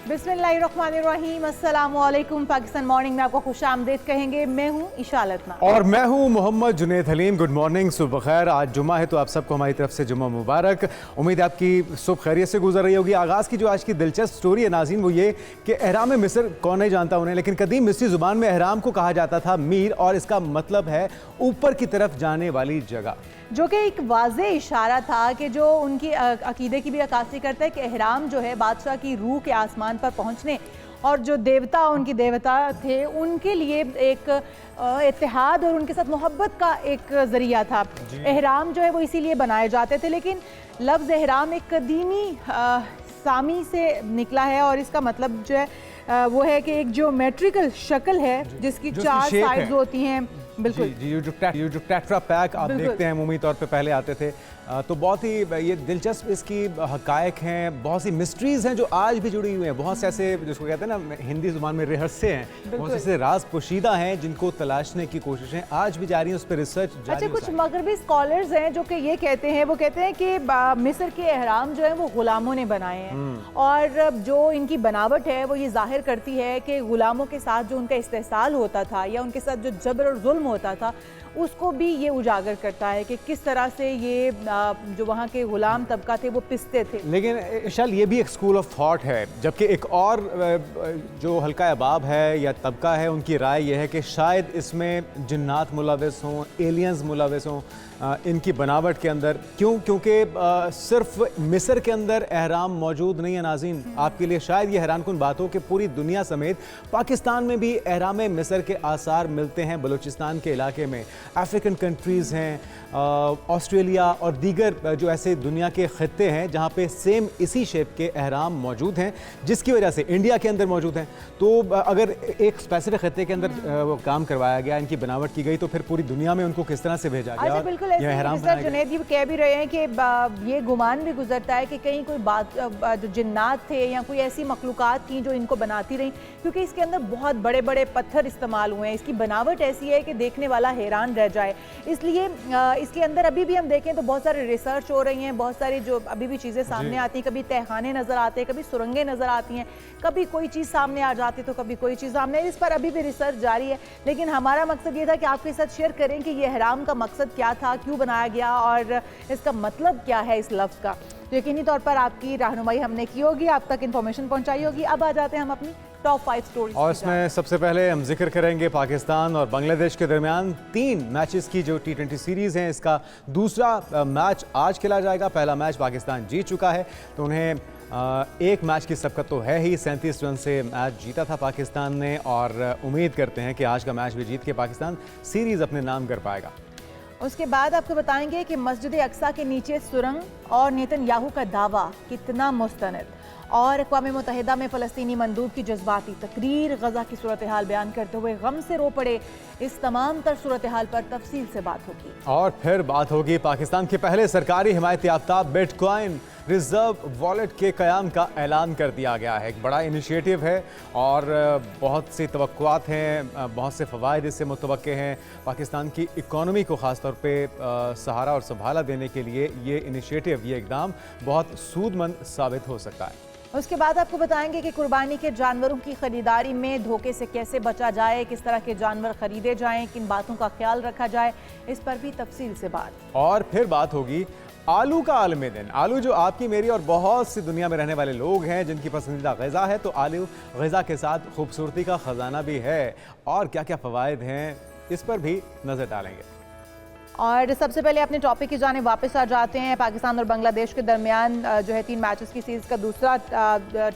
बिस्मिल्लाहिर्रहमानिर्रहीम, अस्सलामुअलैकुम। पाकिस्तान मॉर्निंग में आपको खुश आमदीद कहेंगे। मैं हूँ ईशा लतना और मैं हूँ मोहम्मद जुनैद हलीम। गुड मॉर्निंग, सुबह खैर। आज जुम्मा है तो आप सबको हमारी तरफ से जुम्मा मुबारक। उम्मीद है आपकी सुबह खैरियत से गुजर रही होगी। आगाज़ की जो आज की दिलचस्प स्टोरी है नाज़रीन वो ये कि एहराम मिस्र, कौन नहीं जानता उन्हें, लेकिन कदीम मिस्री ज़ुबान में एहराम को कहा जाता था मीर, और इसका मतलब है ऊपर की तरफ जाने वाली जगह, जो कि एक वाज़े इशारा था कि जो उनकी अकीदे की भी अक्कासी करता है कि एहराम जो है बादशाह की रूह के आसमान पर पहुंचने और जो देवता उनकी देवता थे उनके लिए एक इत्तेहाद और उनके साथ मोहब्बत का एक ज़रिया था। एहराम जो है वो इसीलिए बनाए जाते थे, लेकिन लफ्ज़ एहराम एक कदीमी सामी से निकला है और इसका मतलब जो है वो है कि एक ज्योमेट्रिकल शक्ल है जिसकी चार साइड्स होती हैं। बिल्कुल जी, ये जो टेट्रा पैक आप देखते हैं अमूमी तौर पे पहले आते थे, तो बहुत ही ये दिलचस्प इसकी हकायक हैं, बहुत सी मिस्ट्रीज़ हैं जो आज भी जुड़ी हुई हैं। बहुत से ऐसे जिसको कहते हैं ना हिंदी ज़ुबान में रहस्य हैं, बहुत से ऐसे राज पोशीदा हैं जिनको तलाशने की कोशिशें आज भी जारी हैं, उस पर रिसर्च जारी। अच्छा, कुछ मगरबी स्कॉलर्स हैं जो कि ये कहते हैं, वो कहते हैं कि मिस्र के एहराम जो है वो गुलामों ने बनाए हैं, और जो इनकी बनावट है वो ये जाहिर करती है कि गुलामों के साथ जो उनका इस्तेहसाल होता था या उनके साथ जो जबर और जुल्म होता था उसको भी ये उजागर करता है कि किस तरह से ये जो वहाँ के गुलाम तबका थे वो पिसते थे। लेकिन इशाल ये भी एक स्कूल ऑफ थॉट है, जबकि एक और जो हल्का अहबाब है या तबका है उनकी राय यह है कि शायद इसमें जिन्नात मुलविस हों, एलियंस मुलविस हों इनकी बनावट के अंदर। क्योंकि सिर्फ मिस्र के अंदर एहराम मौजूद नहीं है नाज़रीन। आपके लिए शायद ये हैरानकुन बात हो कि पूरी दुनिया समेत पाकिस्तान में भी एहराम मिस्र के आसार मिलते हैं। बलूचिस्तान के इलाके में अफ्रीकन कंट्रीज़ हैं, ऑस्ट्रेलिया और दीगर जो ऐसे दुनिया के खत्ते हैं जहाँ पे सेम इसी शेप के एहराम मौजूद हैं, जिसकी वजह से इंडिया के अंदर मौजूद हैं। तो अगर एक स्पेसिफिक खत्ते के अंदर वो काम करवाया गया, इनकी बनावट की गई, तो फिर पूरी दुनिया में उनको किस तरह से भेजा गया? बिल्कुल ऐसे जुनैद जी कह भी रहे हैं कि ये गुमान भी गुजरता है कि कहीं कोई बात जो जिन्नात थे या कोई ऐसी मखलूक़ात थी जो इनको बनाती रही, क्योंकि इसके अंदर बहुत बड़े बड़े पत्थर इस्तेमाल हुए हैं। इसकी बनावट ऐसी है कि देखने वाला हैरान रह जाए। इसलिए इसके अंदर अभी भी हम देखें तो बहुत सारे रिसर्च हो रही हैं, बहुत सारी जो अभी भी चीज़ें सामने आती हैं। कभी तहखाने नज़र आते हैं, कभी सुरंगें नज़र आती हैं, कभी कोई चीज़ सामने आ जाती है तो कभी कोई चीज़ सामने। इस पर अभी भी रिसर्च जारी है, लेकिन हमारा मकसद ये था कि आपके साथ शेयर करें कि ये एहराम का मकसद क्या था, क्यों बनाया गया और इसका मतलब क्या है इस लफ्ज़ का। तो यकीनी तौर पर आपकी रहनुमाई हमने की होगी, आप तक इन्फॉर्मेशन पहुँचाई होगी। अब आ जाते हैं हम अपनी टॉप 5 स्टोरीज और इसमें सबसे पहले हम जिक्र करेंगे पाकिस्तान और बांग्लादेश के दरमियान 3 मैचेस की जो T20 सीरीज़ हैं। इसका दूसरा मैच आज खेला जाएगा। पहला मैच पाकिस्तान जीत चुका है, तो उन्हें एक मैच की सबकत तो है ही। 37 रन से मैच जीता था पाकिस्तान ने, और उम्मीद करते हैं कि आज का मैच भी जीत के पाकिस्तान सीरीज़ अपने नाम कर पाएगा। उसके बाद आपको बताएंगे कि मस्जिद अक्सा के नीचे सुरंग और नेतन्याहू का दावा कितना मुस्तनद, और अक़वाम मुत्तहिदा में फ़लस्तीनी मंदूब की जज्बाती तकरीर, गज़ा की सूरत हाल बयान करते हुए गम से रो पड़े। इस तमाम तर सूरत हाल पर तफसील से बात होगी। और फिर बात होगी पाकिस्तान के पहले सरकारी हिमायत याफ्ता बिटकॉइन रिजर्व वॉलेट के क़याम का ऐलान कर दिया गया है। एक बड़ा इनिशिएटिव है और बहुत सी तवक्कुआत हैं, बहुत से फ़वाइद इससे मुतवक्के हैं। पाकिस्तान की इकॉनमी को ख़ास तौर पे सहारा और संभाला देने के लिए ये इनिशिएटिव, ये इक़दाम बहुत सूदमंद साबित हो सकता है। उसके बाद आपको बताएंगे कि कुर्बानी के जानवरों की खरीदारी में धोखे से कैसे बचा जाए, किस तरह के जानवर खरीदे जाएं, किन बातों का ख्याल रखा जाए, इस पर भी तफसील से बात। और फिर बात होगी आलू का आलमी दिन। आलू जो आपकी मेरी और बहुत सी दुनिया में रहने वाले लोग हैं जिनकी पसंदीदा ग़िज़ा है, तो आलू ग़िज़ा के साथ खूबसूरती का ख़जाना भी है, और क्या क्या फ़वाइद हैं इस पर भी नज़र डालेंगे। और सबसे पहले अपने टॉपिक की जाने वापस आ जाते हैं। पाकिस्तान और बांग्लादेश के दरमियान जो है 3 मैचेस की सीरीज का दूसरा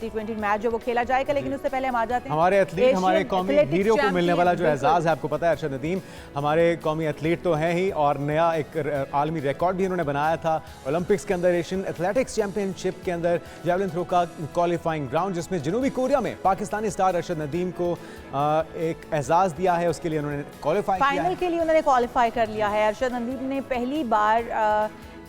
T20 मैच जो वो खेला जाएगा, लेकिन उससे पहले हम आ जाते हैं हमारे एथलीट, हमारे कौमी हीरो को मिलने वाला जो एजाज़ है। आपको पता है अरशद नदीम हमारे कौमी एथलीट तो हैं ही, और नया एक आलमी रिकॉर्ड भी इन्होंने बनाया था ओलंपिक्स के अंदर, एशियन एथलेटिक्स चैम्पियनशिप के अंदर जैवलिन थ्रो का क्वालिफाइंग राउंड, जिसमें जनूबी कोरिया में पाकिस्तानी स्टार अरशद नदीम को एक एजाज़ दिया है। उसके लिए उन्होंने क्वालिफाई किया, फाइनल के लिए उन्होंने क्वालिफाई कर लिया है। अरशद नदीम ने पहली बार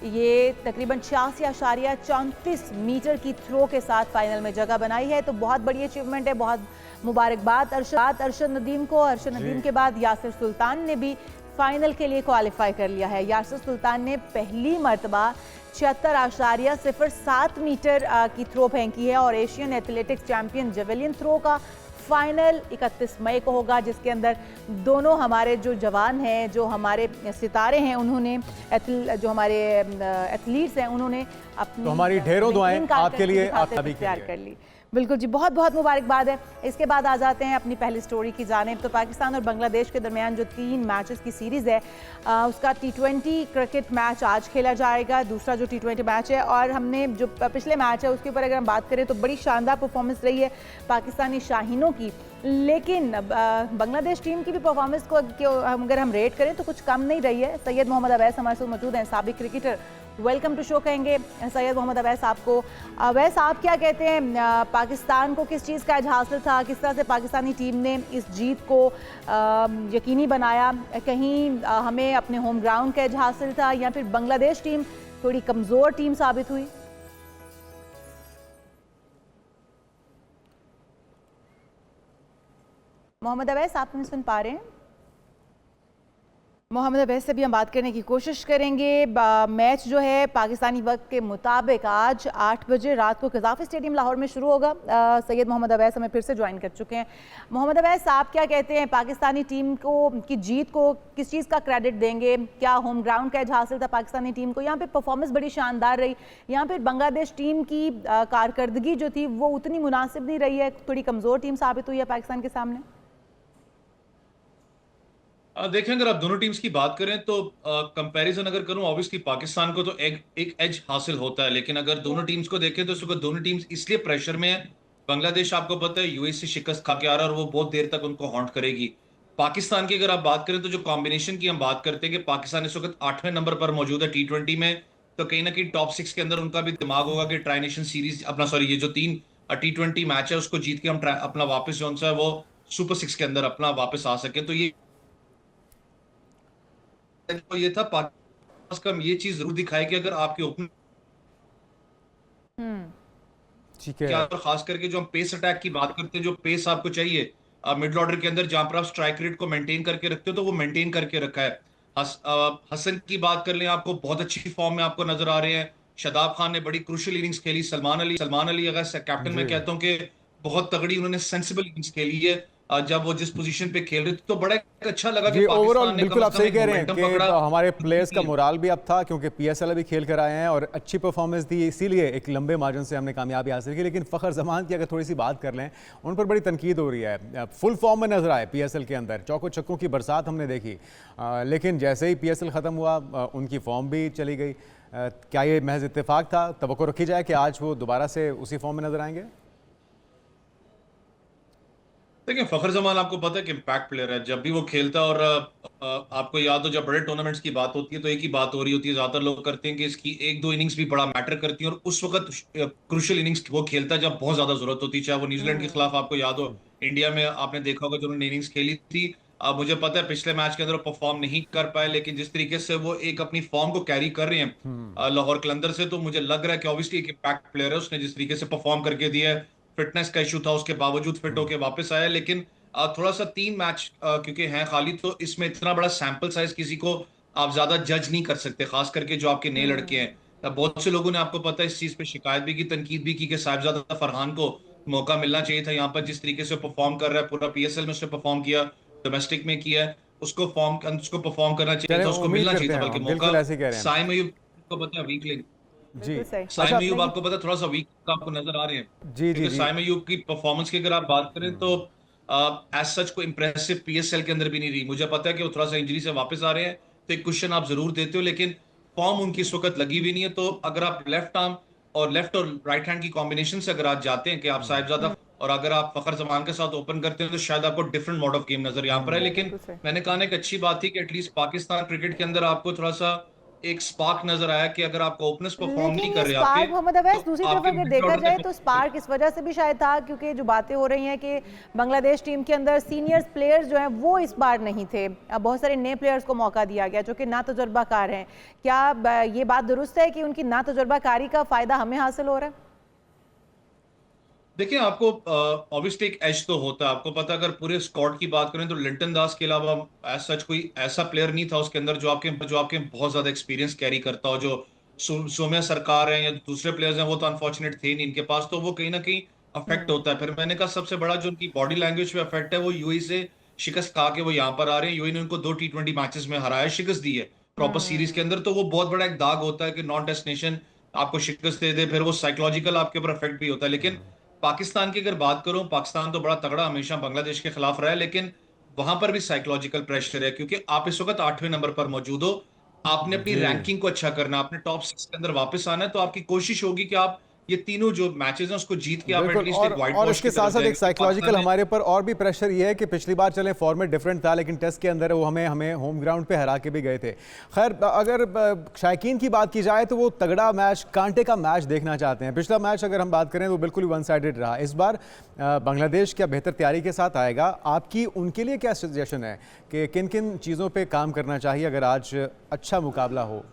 ये तकरीबन 86.34 मीटर की थ्रो के साथ फाइनल में जगह बनाई है, तो बहुत बड़ी अचीवमेंट है। बहुत मुबारकबाद अरशद नदीम को। अरशद नदीम के बाद यासिर सुल्तान ने भी फाइनल के लिए क्वालिफाई कर लिया है। यासिर सुल्तान ने पहली मर्तबा 76.07 मीटर की थ्रो फेंकी है और Asian athletics champion javelin throw का फाइनल 31 मई को होगा, जिसके अंदर दोनों हमारे जो जवान हैं, जो हमारे सितारे हैं, उन्होंने जो हमारे एथलीट्स हैं, उन्होंने अपनी तो हमारी ढेरों दुआएं आपके लिए, आप सभी के लिए कर ली। बिल्कुल जी, बहुत बहुत मुबारकबाद है। इसके बाद आ जाते हैं अपनी पहली स्टोरी की जानिब। तो पाकिस्तान और बांग्लादेश के दरमियान जो 3 मैचेस की सीरीज़ है, उसका T20 क्रिकेट मैच आज खेला जाएगा, दूसरा जो T20 मैच है। और हमने जो पिछले मैच है उसके ऊपर अगर हम बात करें तो बड़ी शानदार परफॉर्मेंस रही है पाकिस्तानी शाहीनों की, लेकिन बांग्लादेश टीम की भी परफॉर्मेंस को अगर हम रेट करें तो कुछ कम नहीं रही है। सैयद मोहम्मद अवैस हमारे साथ मौजूद हैं, साबिक क्रिकेटर। वेलकम टू शो कहेंगे सैयद मोहम्मद अवैस आपको। अवैस, आप क्या कहते हैं, पाकिस्तान को किस चीज़ का एज हासिल था, किस तरह से पाकिस्तानी टीम ने इस जीत को यकीनी बनाया? कहीं हमें अपने होम ग्राउंड का एज हासिल था या फिर बांग्लादेश टीम थोड़ी कमज़ोर टीम साबित हुई? मोहम्मद अवैस, आप हमें सुन पा रहे हैं? मोहम्मद अवैस से भी हम बात करने की कोशिश करेंगे। मैच जो है पाकिस्तानी वक्त के मुताबिक आज 8 बजे रात को कज़ाफ़ी स्टेडियम लाहौर में शुरू होगा। सैयद मोहम्मद अवैस हमें फिर से ज्वाइन कर चुके हैं। मोहम्मद अवैस, आप क्या कहते हैं, पाकिस्तानी टीम को की जीत को किस चीज़ का क्रेडिट देंगे? क्या होम ग्राउंड का एज हासिल था पाकिस्तानी टीम को? यहाँ पर परफॉर्मेंस बड़ी शानदार रही, यहाँ पर बांग्लादेश टीम की कारकर्दगी जो थी वो उतनी मुनासिब नहीं रही है, थोड़ी कमज़ोर टीम साबित हुई है पाकिस्तान के सामने? देखें, अगर आप दोनों टीम्स की बात करें तो कंपैरिजन अगर करूं, ऑब्वियसली पाकिस्तान को तो एक एज हासिल होता है, लेकिन अगर दोनों टीम्स को देखें तो इस वक्त दोनों टीम्स इसलिए प्रेशर में है। बांग्लादेश आपको पता है यूएई से शिकस्त खा के आ रहा है और वो बहुत देर तक उनको हॉन्ट करेगी। पाकिस्तान की अगर आप बात करें तो जो कॉम्बिनेशन की हम बात करते हैं कि पाकिस्तान इस वक्त 8वें नंबर पर मौजूद है T20 में, तो कहीं ना कहीं टॉप 6 के अंदर उनका भी दिमाग होगा कि ट्राई नेशन सीरीज अपना ये जो 3 T20 मैच है उसको जीत के हम अपना वापस जो है वो सुपर 6 के अंदर अपना वापस आ सके। तो ये था पाकिस्तान का, ये चीज जरूर दिखाई कि अगर आपके ओपन ठीक है, क्या, खास करके जो हम पेस अटैक की बात करते हैं, जो पेस आपको चाहिए मिडिल ऑर्डर के अंदर, जहां पर आप स्ट्राइक रेट को मेंटेन करके रखते हो तो वो मेंटेन करके रखा है। हसन की बात कर लें, आपको बहुत अच्छी फॉर्म में आपको नजर आ रहे हैं। शादाब खान ने बड़ी क्रूशियल इनिंग्स खेली। सलमान अली अगर कैप्टन में कहता हूं कि बहुत तगड़ी उन्होंने सेंसिबल इनिंग्स खेली है जब वो जिस पोजीशन पे खेल रहे थे, तो बड़ा अच्छा लगा कि ओवरऑल पाकिस्तान ने बिल्कुल आप सही कह रहे हैं कि हमारे प्लेयर्स का जी। मोराल भी अब था, क्योंकि PSL अभी खेल कर आए हैं और अच्छी परफॉर्मेंस दी, इसीलिए एक लंबे मार्जिन से हमने कामयाबी हासिल की। लेकिन फ़खर जमान की अगर थोड़ी सी बात कर लें, उन पर बड़ी तनकीद हो रही है। फुल फॉर्म में नजर आए PSL के अंदर, चौकों छक्कों की बरसात हमने देखी, लेकिन जैसे ही PSL ख़त्म हुआ उनकी फॉर्म भी चली गई। क्या ये महज इत्तेफाक था? तवक्को रखी जाए कि आज वो दोबारा से उसी फॉर्म में नजर आएंगे? देखिए, फखर जमान आपको पता है कि इम्पैक्ट प्लेयर है। जब भी वो खेलता है और आपको याद हो जब बड़े टूर्नामेंट्स की बात होती है तो एक ही बात हो रही होती है, ज्यादातर लोग करते हैं कि इसकी 1-2 इनिंग्स भी बड़ा मैटर करती हैं, और उस वक्त क्रूशियल इनिंग्स वो खेलता है जब बहुत ज्यादा जरूरत होती है। चाहे वो न्यूजीलैंड के खिलाफ आपको याद हो, इंडिया में आपने देखा होगा जो उन्होंने इनिंग्स खेली थी। मुझे पता है पिछले मैच के अंदर वो परफॉर्म नहीं कर पाए, लेकिन जिस तरीके से वो एक अपनी फॉर्म को कैरी कर रहे हैं लाहौर कलंदर से, तो मुझे लग रहा है कि ऑब्वियसली एक इम्पैक्ट प्लेयर है। उसने जिस तरीके से परफॉर्म करके दिया है, फिटनेस का इशू था, उसके बावजूद फिट होकर वापस आया। लेकिन थोड़ा सा 3 मैच क्योंकि हैं खाली, तो इसमें इतना बड़ा सैंपल साइज किसी को आप ज्यादा जज नहीं कर सकते, खास करके जो आपके नए लड़के हैं। बहुत से लोगों ने आपको पता है इस चीज पे शिकायत भी की, तनकीद भी की कि साहिबजादा फरहान को मौका मिलना चाहिए था। यहाँ पर जिस तरीके से परफॉर्म कर रहा है, पूरा PSL में उसने परफॉर्म किया, डोमेस्टिक में किया है, उसको परफॉर्म करना चाहिए था, उसको मिलना चाहिए था बल्कि मौका। साइम अयूब को पता है वीक लिंक जी, साइम अयूब आपको पता थोड़ा सा वीक आपको नजर आ रहे हैं, जी क्योंकि साइम अयूब की परफॉर्मेंस की अगर आप बात करें तो एज सच को इंप्रेसिव PSL के अंदर भी नहीं रही। मुझे पता है कि वो थोड़ा सा इंजरी से वापस आ रहे हैं, तो एक क्वेश्चन आप जरूर देते हो, लेकिन फॉर्म उनकी इस वक्त लगी भी नहीं है। तो अगर आप लेफ्ट आर्म और लेफ्ट और राइट हैंड की कॉम्बिनेशन से अगर आप जाते हैं कि आप साहिबजादा और अगर आप फखर जमान के साथ ओपन करते हैं, तो शायद आपको डिफरेंट मोड ऑफ गेम नजर यहाँ पर है। लेकिन मैंने कहा ना, एक अच्छी बात थी कि एटलीस्ट पाकिस्तान क्रिकेट के अंदर आपको थोड़ा सा एक स्पार्क नजर आया कि अगर आपको ओपनर्स परफॉर्म नहीं कर रहे स्पार्क मोहम्मद अवैस, तो दूसरी तरफ अगर देखा जाए तो स्पार्क इस वजह से भी शायद था क्योंकि जो बातें हो रही हैं कि बांग्लादेश टीम के अंदर सीनियर्स प्लेयर्स जो हैं वो इस बार नहीं थे, बहुत सारे नए प्लेयर्स को मौका दिया गया जो कि ना तजुर्बाकार हैं। क्या ये बात दुरुस्त है कि उनकी ना तजुर्बाकारी का फायदा हमें हासिल हो रहा है? देखिए, आपको ऑब्वियसली एक एज तो होता है। आपको पता है, अगर पूरे स्क्वाड की बात करें तो लिंटन दास के अलावा एज सच कोई ऐसा प्लेयर नहीं था उसके अंदर जो आपके बहुत ज्यादा एक्सपीरियंस कैरी करता हो। जो सौम्या सरकार है या दूसरे प्लेयर्स हैं, वो तो अनफॉर्चुनेट थे नहीं इनके पास, तो वो कहीं ना कहीं अफेक्ट होता है। फिर मैंने कहा सबसे बड़ा जो उनकी बॉडी लैंग्वेज पे अफेक्ट है, वो यूएई से शिकस्त खा के वो यहाँ पर आ रहे हैं। यूएई ने उनको 2 T20 मैचेस में हराया, शिकस्त दी है प्रॉपर सीरीज के अंदर। तो वो बहुत बड़ा एक दाग होता है कि नॉन डेस्टिनेशन आपको शिकस्त दे दे, फिर वो साइकोलॉजिकल आपके ऊपर अफेक्ट भी होता है। लेकिन पाकिस्तान की अगर बात करूं, पाकिस्तान तो बड़ा तगड़ा हमेशा बांग्लादेश के खिलाफ रहा है, लेकिन वहां पर भी साइकोलॉजिकल प्रेशर है, क्योंकि आप इस वक्त 8वें नंबर पर मौजूद हो। आपने अपनी जी रैंकिंग को अच्छा करना, आपने टॉप 6 के अंदर वापस आना है, तो आपकी कोशिश होगी कि आप ये तीनों जो मैचेस हैं उसको जीत के आप बिल्कुल। एटलीस्ट एक व्हाइट और वॉश इसके की साथ तरफ साथ एक जाएंगे। साइकोलॉजिकल पाकिस्तान ने हमारे ऊपर और भी प्रेशर ये है कि पिछली बार चले फॉर्मेट डिफरेंट था, लेकिन टेस्ट के अंदर वो हमें हमें होम ग्राउंड पे हरा के भी गए थे। खैर, अगर शायकीन की बात की जाए तो वो तगड़ा मैच, कांटे का मैच देखना चाहते हैं। पिछला मैच अगर हम बात करें तो बिल्कुल वन साइडेड रहा। इस बार बांग्लादेश क्या बेहतर तैयारी के साथ आएगा? आपकी उनके लिए क्या सजेशन है कि किन किन चीज़ों पर काम करना चाहिए अगर आज अच्छा मुकाबला हो?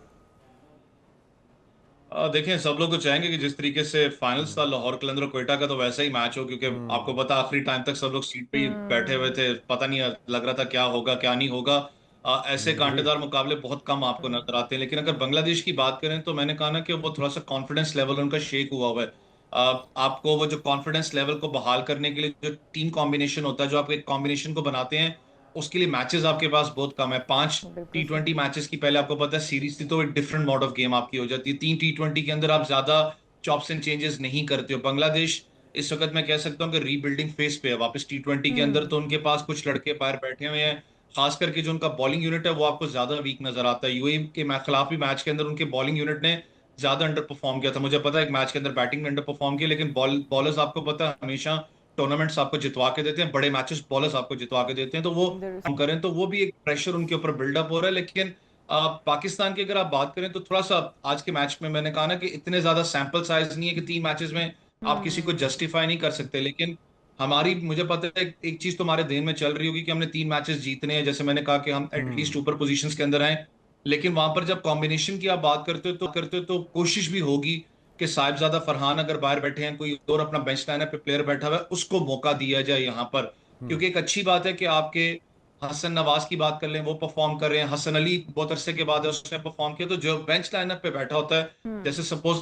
देखें, सब लोग तो चाहेंगे कि जिस तरीके से फाइनल्स था लाहौर कलंदर और क्वेटा का, तो वैसा ही मैच हो, क्योंकि आपको पता आखिरी टाइम तक सब लोग सीट पे ही बैठे हुए थे। पता नहीं लग रहा था क्या होगा क्या नहीं होगा। ऐसे जी कांटेदार मुकाबले बहुत कम आपको नजर आते हैं। लेकिन अगर बांग्लादेश की बात करें तो मैंने कहा ना कि वो थोड़ा सा कॉन्फिडेंस लेवल उनका शेक हुआ है। आपको वो जो कॉन्फिडेंस लेवल को बहाल करने के लिए जो टीम कॉम्बिनेशन होता है, जो आप एक कॉम्बिनेशन को बनाते हैं, उसके लिए मैचेस आपके पास बहुत कम है। पांच बिल्कुल टी सही। ट्वेंटी मैचेस की पहले आपको पता है सीरीज थी, तो एक डिफरेंट मोड ऑफ गेम आपकी हो जाती है। 3 T20 के अंदर आप ज्यादा चॉप्स एंड चेंजेस नहीं करते हो। बांग्लादेश इस वक्त मैं कह सकता हूँ कि रीबिल्डिंग फेज पे है वापस T20 के अंदर। तो उनके पास कुछ लड़के बाहर बैठे हुए हैं, खास करके जो उनका बॉलिंग यूनिट है वो आपको ज्यादा वीक नजर आता है। यूएई के खिलाफ भी मैच के अंदर उनके बॉलिंग यूनिट ने ज्यादा अंडर परफॉर्म किया था। मुझे पता है एक मैच के अंदर बैटिंग में अंडर परफॉर्म किया, लेकिन बॉलर्स आपको पता है हमेशा टूर्नामेंट्स आपको जितवा के देते हैं, बड़े मैचेस बॉलर्स आपको जितवा के देते हैं। तो वो दुरुस्त। हम करें तो वो भी एक प्रेशर उनके ऊपर बिल्डअप हो रहा है। लेकिन पाकिस्तान की अगर आप बात करें तो थोड़ा सा आज के मैच में मैंने कहा ना कि इतने ज्यादा सैंपल साइज नहीं है कि 3 मैचेस में आप किसी को जस्टिफाई नहीं कर सकते। लेकिन हमारी, मुझे पता है एक चीज तो हमारे देन में चल रही होगी कि हमने 3 मैचेस जीतने हैं। जैसे मैंने कहा कि हम एटलीस्ट ऊपर पोजीशंस के अंदर आए। लेकिन वहां पर जब कॉम्बिनेशन की आप बात करते हो तो कोशिश भी होगी कि साहिबजादा फरहान अगर बाहर बैठे हैं, कोई और अपना बेंच लाइनअप पे प्लेयर बैठा हुआ है, उसको मौका दिया जाए यहाँ पर। क्योंकि एक अच्छी बात है कि आपके हसन नवाज की बात कर लें, वो परफॉर्म कर रहे हैं। हसन अली बहुत अरसे के बाद है उसने परफॉर्म किया। तो जो बेंच लाइनअप पे बैठा होता है, जैसे सपोज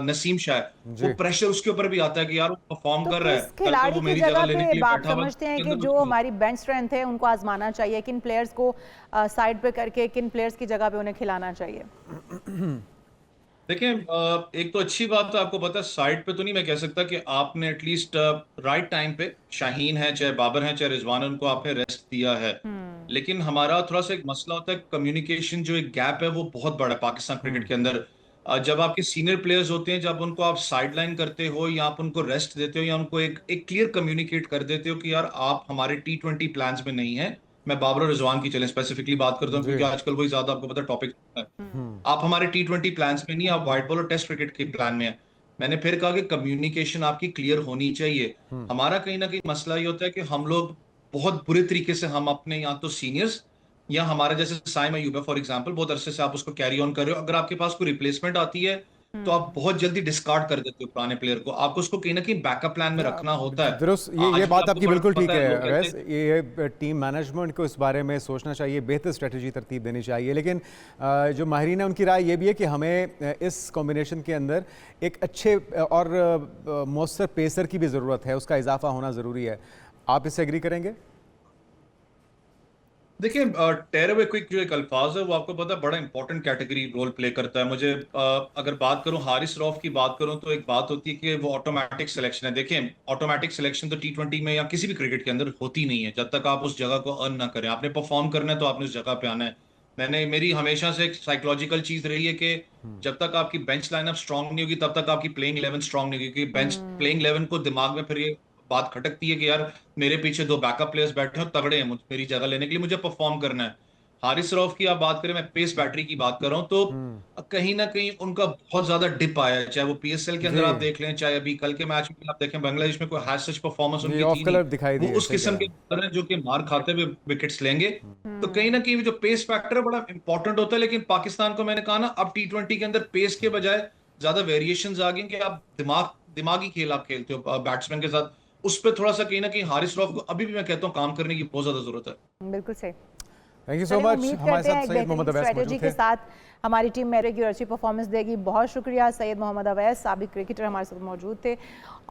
नसीम शाह है, वो जी प्रेशर उसके ऊपर भी आता है कि यार वो परफॉर्म तो कर रहा है, किस कल को खिलाड़ी वो की मेरी जगह जगह लेने के पे लिए आप बैठा हुआ है, समझते उसके हैं कि अंदर जो कुछ नहीं। हमारी बेंच स्ट्रेंथ है उनको आजमाना चाहिए? किन प्लेयर्स को साइड पे करके किन प्लेयर्स की जगह पे उन्हें खिलाना चाहिए? देखिए, एक तो अच्छी बात है, आपको पता है साइड पे तो नहीं मैं कह सकता कि आपने एटलीस्ट राइट टाइम पे शाहीन है, चाहे बाबर है, चाहे रिजवान है, उनको आपने रेस्ट दिया है। लेकिन हमारा थोड़ा सा एक मसला होता है, कम्युनिकेशन जो एक गैप है वो बहुत बड़ा है पाकिस्तान क्रिकेट के अंदर। जब आपके सीनियर प्लेयर्स होते हैं, जब उनको आप साइड लाइन करते हो या आप उनको रेस्ट देते हो या उनको एक एक क्लियर कम्युनिकेट कर देते हो कि यार आप हमारे T20 प्लान्स में नहीं है। मैं बाबर और रिजवान की चले स्पेसिफिकली बात करता हूँ, जी क्योंकि आजकल वही ज्यादा आपको पता टॉपिक है। आप हमारे T20 प्लान्स में नहीं, आप व्हाइट बॉल और टेस्ट क्रिकेट के प्लान में है। मैंने फिर कहा कि कम्युनिकेशन आपकी क्लियर होनी चाहिए। हमारा कहीं ना कहीं मसला ये होता है कि हम लोग बहुत बुरे तरीके से हम अपने या तो सीनियर्स या हमारे जैसे साइम अयूब है फॉर एग्जांपल, बहुत अरसे से आप उसको कैरी ऑन कर रहे हो, अगर आपके पास कोई रिप्लेसमेंट आती है तो आप बहुत जल्दी डिस्कार्ड कर देते हो पुराने प्लेयर को। आपको उसको कहीं ना कहीं बैकअप प्लान में रखना होता है। दुरुस्त। ये आज भी बात आपको आपकी बिल्कुल ठीक पता है, है लोग कहते अवैस। हैं। ये टीम मैनेजमेंट को इस बारे में सोचना चाहिए, बेहतर स्ट्रेटजी तरतीब देनी चाहिए। लेकिन जो माहिरीन है उनकी राय ये भी है कि हमें इस कॉम्बिनेशन के अंदर एक अच्छे और मौसर पेसर की भी ज़रूरत है, उसका इजाफा होना ज़रूरी है। आप इससे एग्री करेंगे? देखिए, टेयर अवे क्विक जो एक अल्फाज है वो आपको पता है बड़ा इंपॉर्टेंट कैटेगरी रोल प्ले करता है। मुझे अगर बात करूं हारिस रऊफ की बात करूं, तो एक बात होती है कि वो ऑटोमेटिक सिलेक्शन है। देखिए, ऑटोमेटिक सिलेक्शन तो T20 में या किसी भी क्रिकेट के अंदर होती नहीं है जब तक आप उस जगह को अर्न ना करें। आपने परफॉर्म करना है तो आपने उस जगह पे आना है। मेरी हमेशा से एक साइकोलॉजिकल चीज रही है कि जब तक आपकी बेंच लाइनअप स्ट्रांग नहीं होगी तब तक आपकी प्लेइंग 11 स्ट्रांग नहीं होगी। क्योंकि बेंच प्लेइंग 11 को दिमाग में फिर ये बात खटकती है कि यार मेरे पीछे 2 बैकअप प्लेयर्स बैठे हैं, तगड़े हैं, मेरी जगह लेने के लिए मुझे परफॉर्म करना है। हारिस रऊफ की आप बात करें, मैं पेस बैटरी की बात कर रहा हूं, तो कहीं ना कहीं उनका बहुत ज्यादा डिप आया है। चाहे वो पीएसएल के जी अंदर आप देख लें, चाहे अभी कल के मैच में आप देखें, बांग्लादेश में कोई हैज सच परफॉर्मेंस जी उनकी ऑफ थी नहीं। कलर दिखाई वो दिए, उस सही कह किस्म रहा के हैं। बॉलर हैं जो कि मार खाते हुए विकेट्स लेंगे। तो कहीं ना कहीं जो पेस फैक्टर बड़ा इंपॉर्टेंट होता है। लेकिन पाकिस्तान को मैंने कहा ना, अब T20 के अंदर पेस के बजाय ज्यादा वेरिएशंस आ गई कि आप दिमाग दिमागी खेल आप खेलते हो बैट्समैन के साथ, उस पर थोड़ा सा कहीं ना कहीं हारिस रऊफ को अभी भी मैं कहता हूँ काम करने की बहुत ज्यादा जरूरत है। बिल्कुल सही। थैंक यू सो चलिए, मच। उम्मीद हमारे करते हैं साथ एक सैयद मोहम्मद बेहतरीन अवैस स्ट्रेटेजी मौजूद के थे। साथ हमारी टीम मेरेगी और अच्छी परफॉर्मेंस देगी। बहुत शुक्रिया। सैयद मोहम्मद अवैस साबिक क्रिकेटर हमारे साथ मौजूद थे।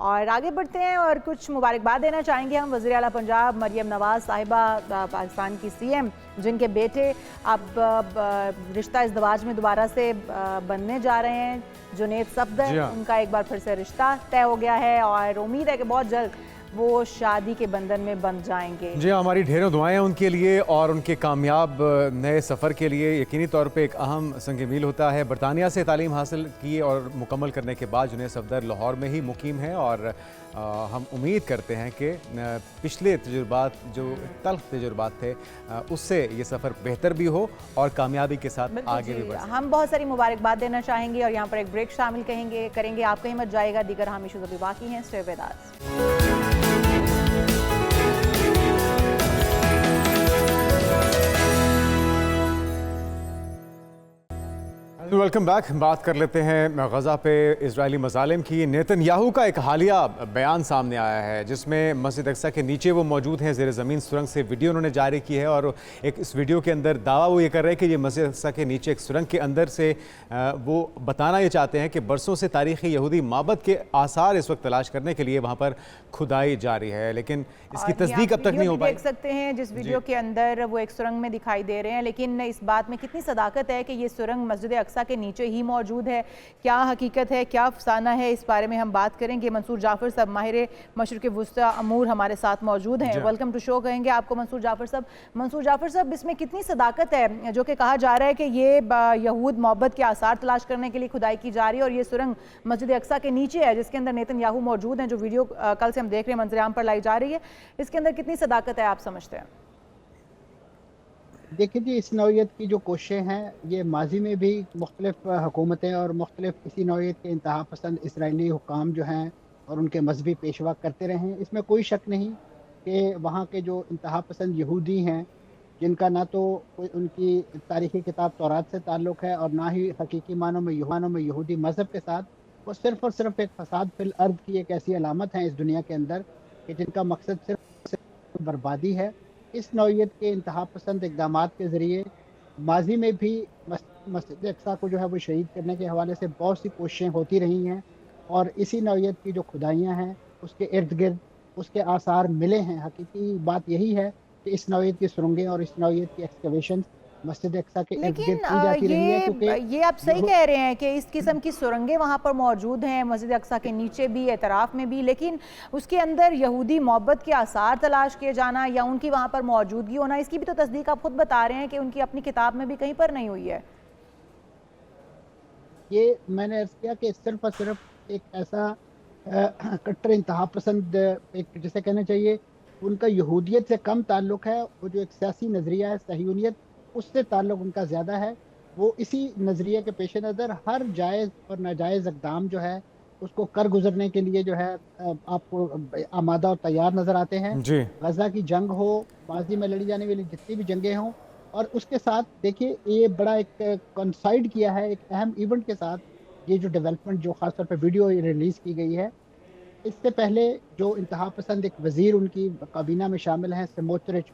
और आगे बढ़ते हैं और कुछ मुबारकबाद देना चाहेंगे हम वज़ीर आला पंजाब मरियम नवाज साहिबा, पाकिस्तान की सीएम, जिनके बेटे अब रिश्ता इज़्दवाज में दोबारा से बनने जा रहे हैं। जुनैद सफदर, जी हाँ। उनका एक बार फिर से रिश्ता तय हो गया है और उम्मीद है कि बहुत जल्द वो शादी के बंधन में बंध जाएंगे। जी हाँ, हमारी ढेरों दुआएं हैं उनके लिए और उनके कामयाब नए सफ़र के लिए। यकीनी तौर पे एक अहम संग मील होता है। बरतानिया से तालीम हासिल की और मुकम्मल करने के बाद जुनैद सफदर लाहौर में ही मुकीम है और हम उम्मीद करते हैं कि पिछले तजुर्बात जो तल्ख तजुर्बात थे उससे ये सफ़र बेहतर भी हो और कामयाबी के साथ आगे भी बढ़ सके। हम बहुत सारी मुबारकबाद देना चाहेंगे और यहाँ पर एक ब्रेक शामिल करेंगे। आप कहीं मत जाएगा, दीगर हम इशूज़ अभी बाकी हैं। Stay with us. Welcome back. बात कर लेते हैं गज़ा पे इजरायली मज़ालिम की। नेतन्याहू का एक हालिया बयान सामने आया है जिसमें मस्जिद अक्सा के नीचे वो मौजूद हैं, ज़ेर ज़मीन सुरंग से वीडियो उन्होंने जारी की है और एक इस वीडियो के अंदर दावा वो ये कर रहे हैं कि ये मस्जिद अक्सा के नीचे एक सुरंग के अंदर से वो बताना ये चाहते हैं कि बरसों से तारीख़ी यहूदी माबद के आसार इस वक्त तलाश करने के लिए वहाँ पर खुदाई जारी है, लेकिन इसकी तस्दीक अब तक नहीं हो पाई। देख सकते हैं जिस वीडियो के अंदर वो एक सुरंग में दिखाई दे रहे हैं, लेकिन इस बात में कितनी सदाकत है कि ये सुरंग मस्जिद अक्सा के नीचे ही मौजूद है। क्या हकीकत है, क्या अफसाना है, इस बारे में हम बात करेंगे। मंसूर जाफर साहब माहिर मशरिक़ वुस्ता अमूर हमारे साथ मौजूद हैं। वेलकम टू शो कहेंगे आपको मंसूर जाफर साहब। मंसूर जाफर साहब, इसमें कितनी सदाकत है जो कि कहा जा रहा है कि ये यहूद मोहब्बत के आसार तलाश करने के लिए खुदाई की जा रही है और ये सुरंग मस्जिद अक्सा के नीचे है जिसके अंदर नेतन्याहू मौजूद हैं, जो वीडियो कल से हम देख रहे हैं मंजरेआम पर लाई जा रही है, इसके अंदर कितनी सदाकत है आप समझते हैं? देखिए जी, इस नौइयत की जो कोशिशें हैं ये माजी में भी मुख्तलिफ हुकूमतें और मुख्तलिफ इसी नौइयत के इंतहा पसंद इसराइली हुकाम जो हैं और उनके मजहबी पेशवा करते रहे हैं। इसमें कोई शक नहीं कि वहाँ के जो इंतहा पसंद यहूदी हैं, जिनका ना तो कोई उनकी तारीख़ी किताब तौरात से ताल्लुक़ है और ना ही हकीकी मानों में यहूदी मज़हब के साथ, वो सिर्फ़ और सिर्फ एक फ़साद फिल अर्द की एक ऐसी अलामत है इस दुनिया के अंदर कि जिनका मकसद सिर्फ बर्बादी है। इस नौइयत के इंतहा पसंद इक़दामात के ज़रिए माजी में भी मस्जिद अक्सा को जो है वो शहीद करने के हवाले से बहुत सी कोशिशें होती रही हैं और इसी नौइयत की जो खुदाइयाँ हैं उसके इर्द गिर्द उसके आसार मिले हैं। हकीकी बात यही है कि इस नौइयत की सुरंगें और इस नौइयत की एक्सकवेशन मस्जिद अक्सा के इर्द गिर्द की जाती रही है। क्योंकि ये आप सही कह रहे हैं कि इस किस्म की सुरंगें वहाँ पर मौजूद हैं, मस्जिद अक्सा के नीचे भी, एतराफ़ में भी, लेकिन उसके अंदर यहूदी मोहब्बत के आसार तलाश किए जाना या उनकी वहाँ पर मौजूदगी होना, इसकी भी तो तस्दीक आप खुद बता रहे हैं कि उनकी अपनी किताब में भी कहीं पर नहीं हुई है। ये मैंने अर्ज़ किया कि सिर्फ और सिर्फ एक ऐसा कट्टर इंतहा पसंद, एक जिसे कहना चाहिए उनका यहूदियत से कम ताल्लुक़ है, वो जो एक सियासी नज़रिया है सहीयूनियत, उससे ताल्लुक़ उनका ज़्यादा है। वो इसी नज़रिए के पेश नज़र हर जायज़ और नाजायज़ इक़दाम जो है उसको कर गुजरने के लिए जो है आपको आमादा और तैयार नज़र आते हैं। जी। गज़ा की जंग हो, माजी में लड़ी जाने वाली जितनी भी जंगें हों, और उसके साथ देखिए ये बड़ा एक कंसाइड किया है एक अहम इवेंट के साथ, ये जो डेवलपमेंट जो ख़ासतौर पर वीडियो रिलीज़ की गई है। इससे पहले जो इंतहा पसंद एक वज़ीर उनकी काबीना में शामिल हैं स्मोट्रिच,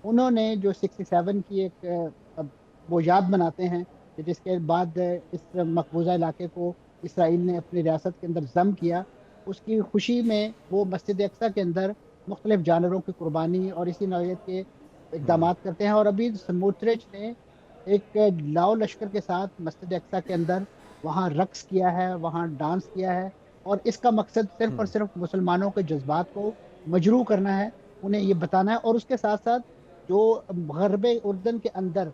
उन्होंने जो 67 की एक वो याद मनाते हैं कि जिसके बाद इस मकबूजा इलाके को इसराइल ने अपनी रियासत के अंदर ज़म किया, उसकी खुशी में वो मस्जिद अक्सा के अंदर मुख्तलिफ जानवरों की कुर्बानी और इसी नौइयत के इक़दामात करते हैं। और अभी स्मोट्रिच ने एक लाओ लश्कर के साथ मस्जिद अक्सा के अंदर वहाँ रक्स किया है, वहाँ डांस किया है और इसका मकसद सिर्फ और सिर्फ मुसलमानों के जज्बात को मजरू करना है, उन्हें ये बताना है। और उसके साथ साथ जो गरबे उर्दन के अंदर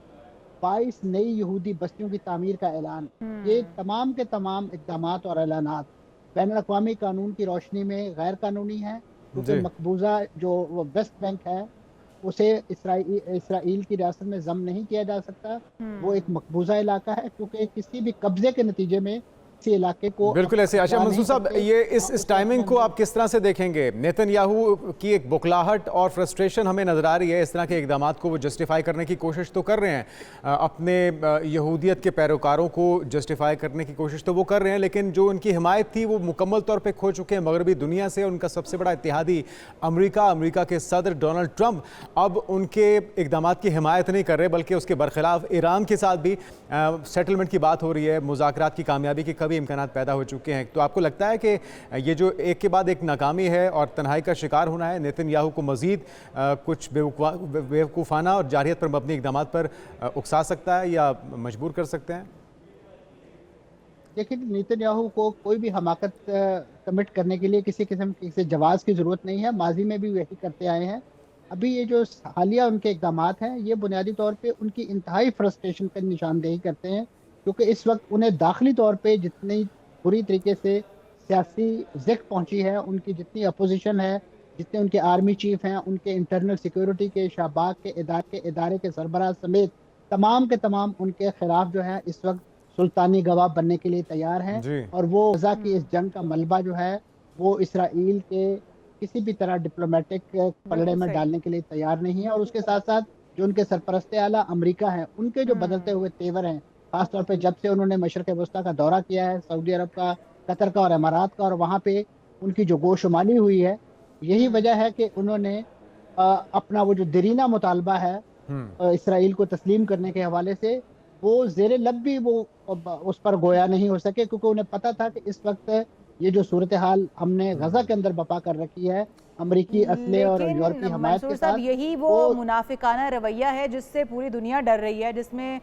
22 नई यहूदी बस्तियों की तामीर का ऐलान, ये तमाम के तमाम इक़दामात और ऐलानात बैनुल-अक़वामी कानून की रोशनी में गैर कानूनी है, क्योंकि मकबूजा जो वेस्ट बैंक है उसे इसराइल की रियासत में ज़म नहीं किया जा सकता। वो एक मकबूजा इलाका है, क्योंकि किसी भी कब्जे के नतीजे में इसी इलाके को बिल्कुल ऐसे। अच्छा जा नहीं मंसूर साहब, सकते। ये इस और टाइमिंग को आप किस तरह से देखेंगे? नेतन्याहू की एक बुखलाहट और फ्रस्ट्रेशन हमें नजर आ रही है। इस तरह के इकदाम को वो जस्टिफाई करने की कोशिश तो कर रहे हैं, अपने यहूदियत के पैरोकारों को जस्टिफाई करने की कोशिश तो वो कर रहे हैं, लेकिन जो उनकी हिमायत थी वो मुकम्मल तौर पर खो चुके हैं मगरबी दुनिया से। उनका सबसे बड़ा इत्तेहादी अमरीका के सदर डोनाल्ड ट्रंप अब उनके इकदाम की हिमायत नहीं कर रहे, बल्कि उसके बरखिलाफ ईरान के साथ भी सेटलमेंट की बात हो रही है, मुज़ाकरात की कामयाबी के कभी इम्कानात पैदा हो चुके हैं। तो आपको लगता है कि ये जो एक के बाद एक नाकामी है और तन्हाई का शिकार होना है, नेतन्याहू को मज़ीद कुछ बेवकूफ़ाना और जारहियत पर मबनी इक़दाम पर उकसा सकता है या मजबूर कर सकते हैं? देखिए, नेतन्याहू को कोई भी हमाकत कमिट करने के लिए किसी किस्म की जवाब की ज़रूरत नहीं है। माजी में भी वही करते आए हैं। अभी ये जो हालिया उनके इकदाम हैं, ये बुनियादी तौर पे उनकी इंतहाई फ्रस्ट्रेशन की निशानदेही करते हैं, क्योंकि इस वक्त उन्हें दाखिली तौर पे जितनी बुरी तरीके से सियासी ज़िक पहुंची है, उनकी जितनी अपोजिशन है, जितने उनके आर्मी चीफ हैं, उनके इंटरनल सिक्योरिटी के शाबाक के इदारे के सरबराह समेत तमाम के तमाम उनके खिलाफ जो है इस वक्त सुल्तानी गवाह बनने के लिए तैयार हैं। और वो गजा की इस जंग का मलबा जो है वो इसराइल के किसी भी तरह डिप्लोमेटिक पलड़े में डालने के लिए तैयार नहीं है। और उसके साथ साथ जो उनके सरपरस्त आला अमेरिका है, उनके जो बदलते हुए तेवर हैं, खासतौर पे जब से उन्होंने मशरक़ वस्ता का दौरा किया है, सऊदी अरब का, कतर का और इमारात का, और वहाँ पे उनकी जो गोशुमाली हुई है, यही वजह है कि उन्होंने अपना वो जो देरीना मुतालबा है इसराइल को तस्लीम करने के हवाले से, वो जेर लब भी वो उस पर गोया नहीं हो सके, क्योंकि उन्हें पता था कि इस वक्त ये जो सूरत हाल हमने गजा के अंदर बपा कर रखी है अमरीकी असले और यूरोपीय हमायत के साथ, यही वो मुनाफिकाना रवैया है जिससे पूरी दुनिया डर रही है, जिसमें